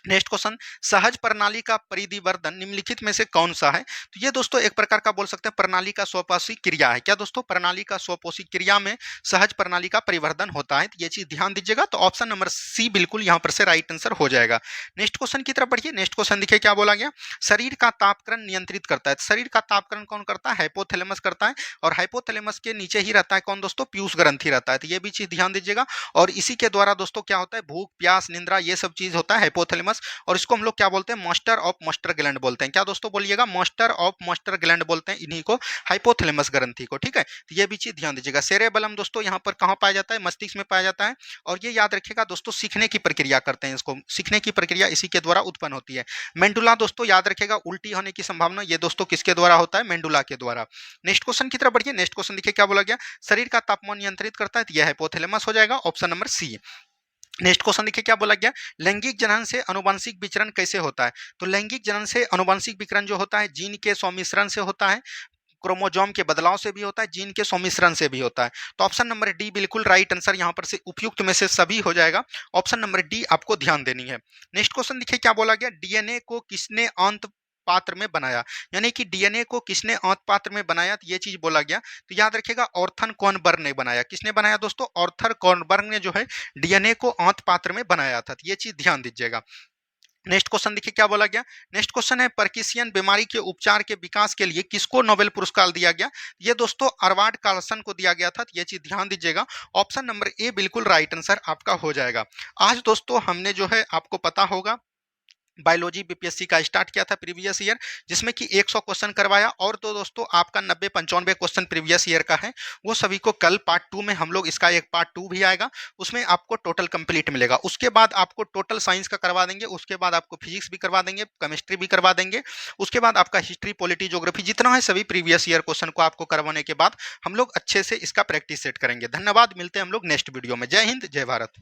नेक्स्ट क्वेश्चन, सहज प्रणाली का परिधिवर्धन निम्नलिखित में से कौन सा है। तो ये दोस्तों एक प्रकार का बोल सकते हैं प्रणाली का स्वपोषी क्रिया है। क्या दोस्तों, प्रणाली का स्वपोषी क्रिया में सहज प्रणाली का परिवर्धन होता है। तो ये चीज ध्यान दीजिएगा। तो ऑप्शन नंबर सी बिल्कुल यहां पर से राइट आंसर हो जाएगा। नेक्स्ट क्वेश्चन की तरफ बढ़िए। नेक्स्ट क्वेश्चन देखिए क्या बोला गया, शरीर का तापकरण नियंत्रित करता है। शरीर का तापकरण कौन करता है, हाइपोथैलेमस करता है। और हाइपोथैलेमस के नीचे ही रहता है कौन दोस्तों, पीयूष ग्रंथि रहता है। तो ये भी चीज ध्यान दीजिएगा। और इसी के द्वारा दोस्तों क्या होता है, भूख प्यास निंद्रा ये सब चीज होता है हाइपोथैलेमस हाइपोथैलेमस, और इसको हम लोग क्या बोलते हैं, मास्टर ऑफ मास्टर ग्लैंड बोलते हैं। क्या दोस्तों बोलिएगा, मास्टर ऑफ मास्टर ग्लैंड बोलते हैं इन्हीं को, हाइपोथैलेमस ग्रंथि को, ठीक है। तो ये भी चीज ध्यान दीजिएगा। सेरेबेलम दोस्तों यहाँ पर कहाँ पाया जाता है, मस्तिष्क में पाया जाता है। और ये याद रखिएगा दोस्तों, सीखने की प्रक्रिया करते हैं इसको, सीखने की प्रक्रिया इसी के द्वारा उत्पन्न होती है। मेंडुला दोस्तों याद रखिएगा, उल्टी होने की संभावना, ये दोस्तों किसके द्वारा होता है, मेंडुला के द्वारा। नेक्स्ट क्वेश्चन की तरफ बढ़िए। नेक्स्ट क्वेश्चन देखिए क्या बोला गया, शरीर का तापमान नियंत्रित करता है, तो यह हाइपोथैलेमस हो जाएगा, option number C. Next question देखिए क्या बोला गया, लैंगिक जनन से अनुवांशिक विचरण कैसे होता है। तो लैंगिक जनन से अनुवांशिक विकिरण जो होता है, जीन के सम्मिश्रण से होता है, क्रोमोजोम के बदलाव से भी होता है, जीन के सम्मिश्रण से भी होता है। तो ऑप्शन नंबर डी बिल्कुल राइट आंसर यहाँ पर से उपयुक्त में से सभी हो जाएगा। ऑप्शन नंबर डी आपको ध्यान देनी है। नेक्स्ट क्वेश्चन देखिए क्या बोला गया, डीएनए को किसने अंत पात्र में बनाया, यानी कि डीएनए को किसने अंत पात्र में बनाया, तो ये चीज बोला गया। तो याद रखिएगा, ऑर्थन कॉर्नबर्ग ने बनाया। किसने बनाया दोस्तों, ऑर्थर कॉर्नबर्ग ने जो है डीएनए को अंत पात्र में बनाया था। तो ये चीज ध्यान दीजिएगा। नेक्स्ट क्वेश्चन देखिए क्या बोला गया, नेक्स्ट क्वेश्चन है पार्किंसन बीमारी के उपचार के विकास के लिए किसको नोबेल पुरस्कार दिया गया। ये दोस्तों अरवार्ड कार्लसन को दिया गया था। ये चीज ध्यान दीजिएगा। ऑप्शन नंबर ए बिल्कुल राइट आंसर आपका हो जाएगा। आज दोस्तों हमने जो है आपको पता होगा बायोलॉजी बीपीएससी का स्टार्ट किया था प्रीवियस ईयर, जिसमें कि 100 क्वेश्चन करवाया, और तो दोस्तों आपका 90-95 क्वेश्चन प्रीवियस ईयर का है। वो सभी को कल पार्ट 2 में हम लोग, इसका एक पार्ट 2 भी आएगा, उसमें आपको टोटल कंप्लीट मिलेगा। उसके बाद आपको टोटल साइंस का करवा देंगे, उसके बाद आपको फिजिक्स भी करवा देंगे, केमिस्ट्री भी करवा देंगे, उसके बाद आपका हिस्ट्री, पॉलिटी, ज्योग्राफी जितना है सभी प्रीवियस ईयर क्वेश्चन को आपको करवाने के बाद हम लोग अच्छे से इसका प्रैक्टिस सेट करेंगे। धन्यवाद, मिलते हैं हम लोग नेक्स्ट वीडियो में। जय हिंद, जय भारत।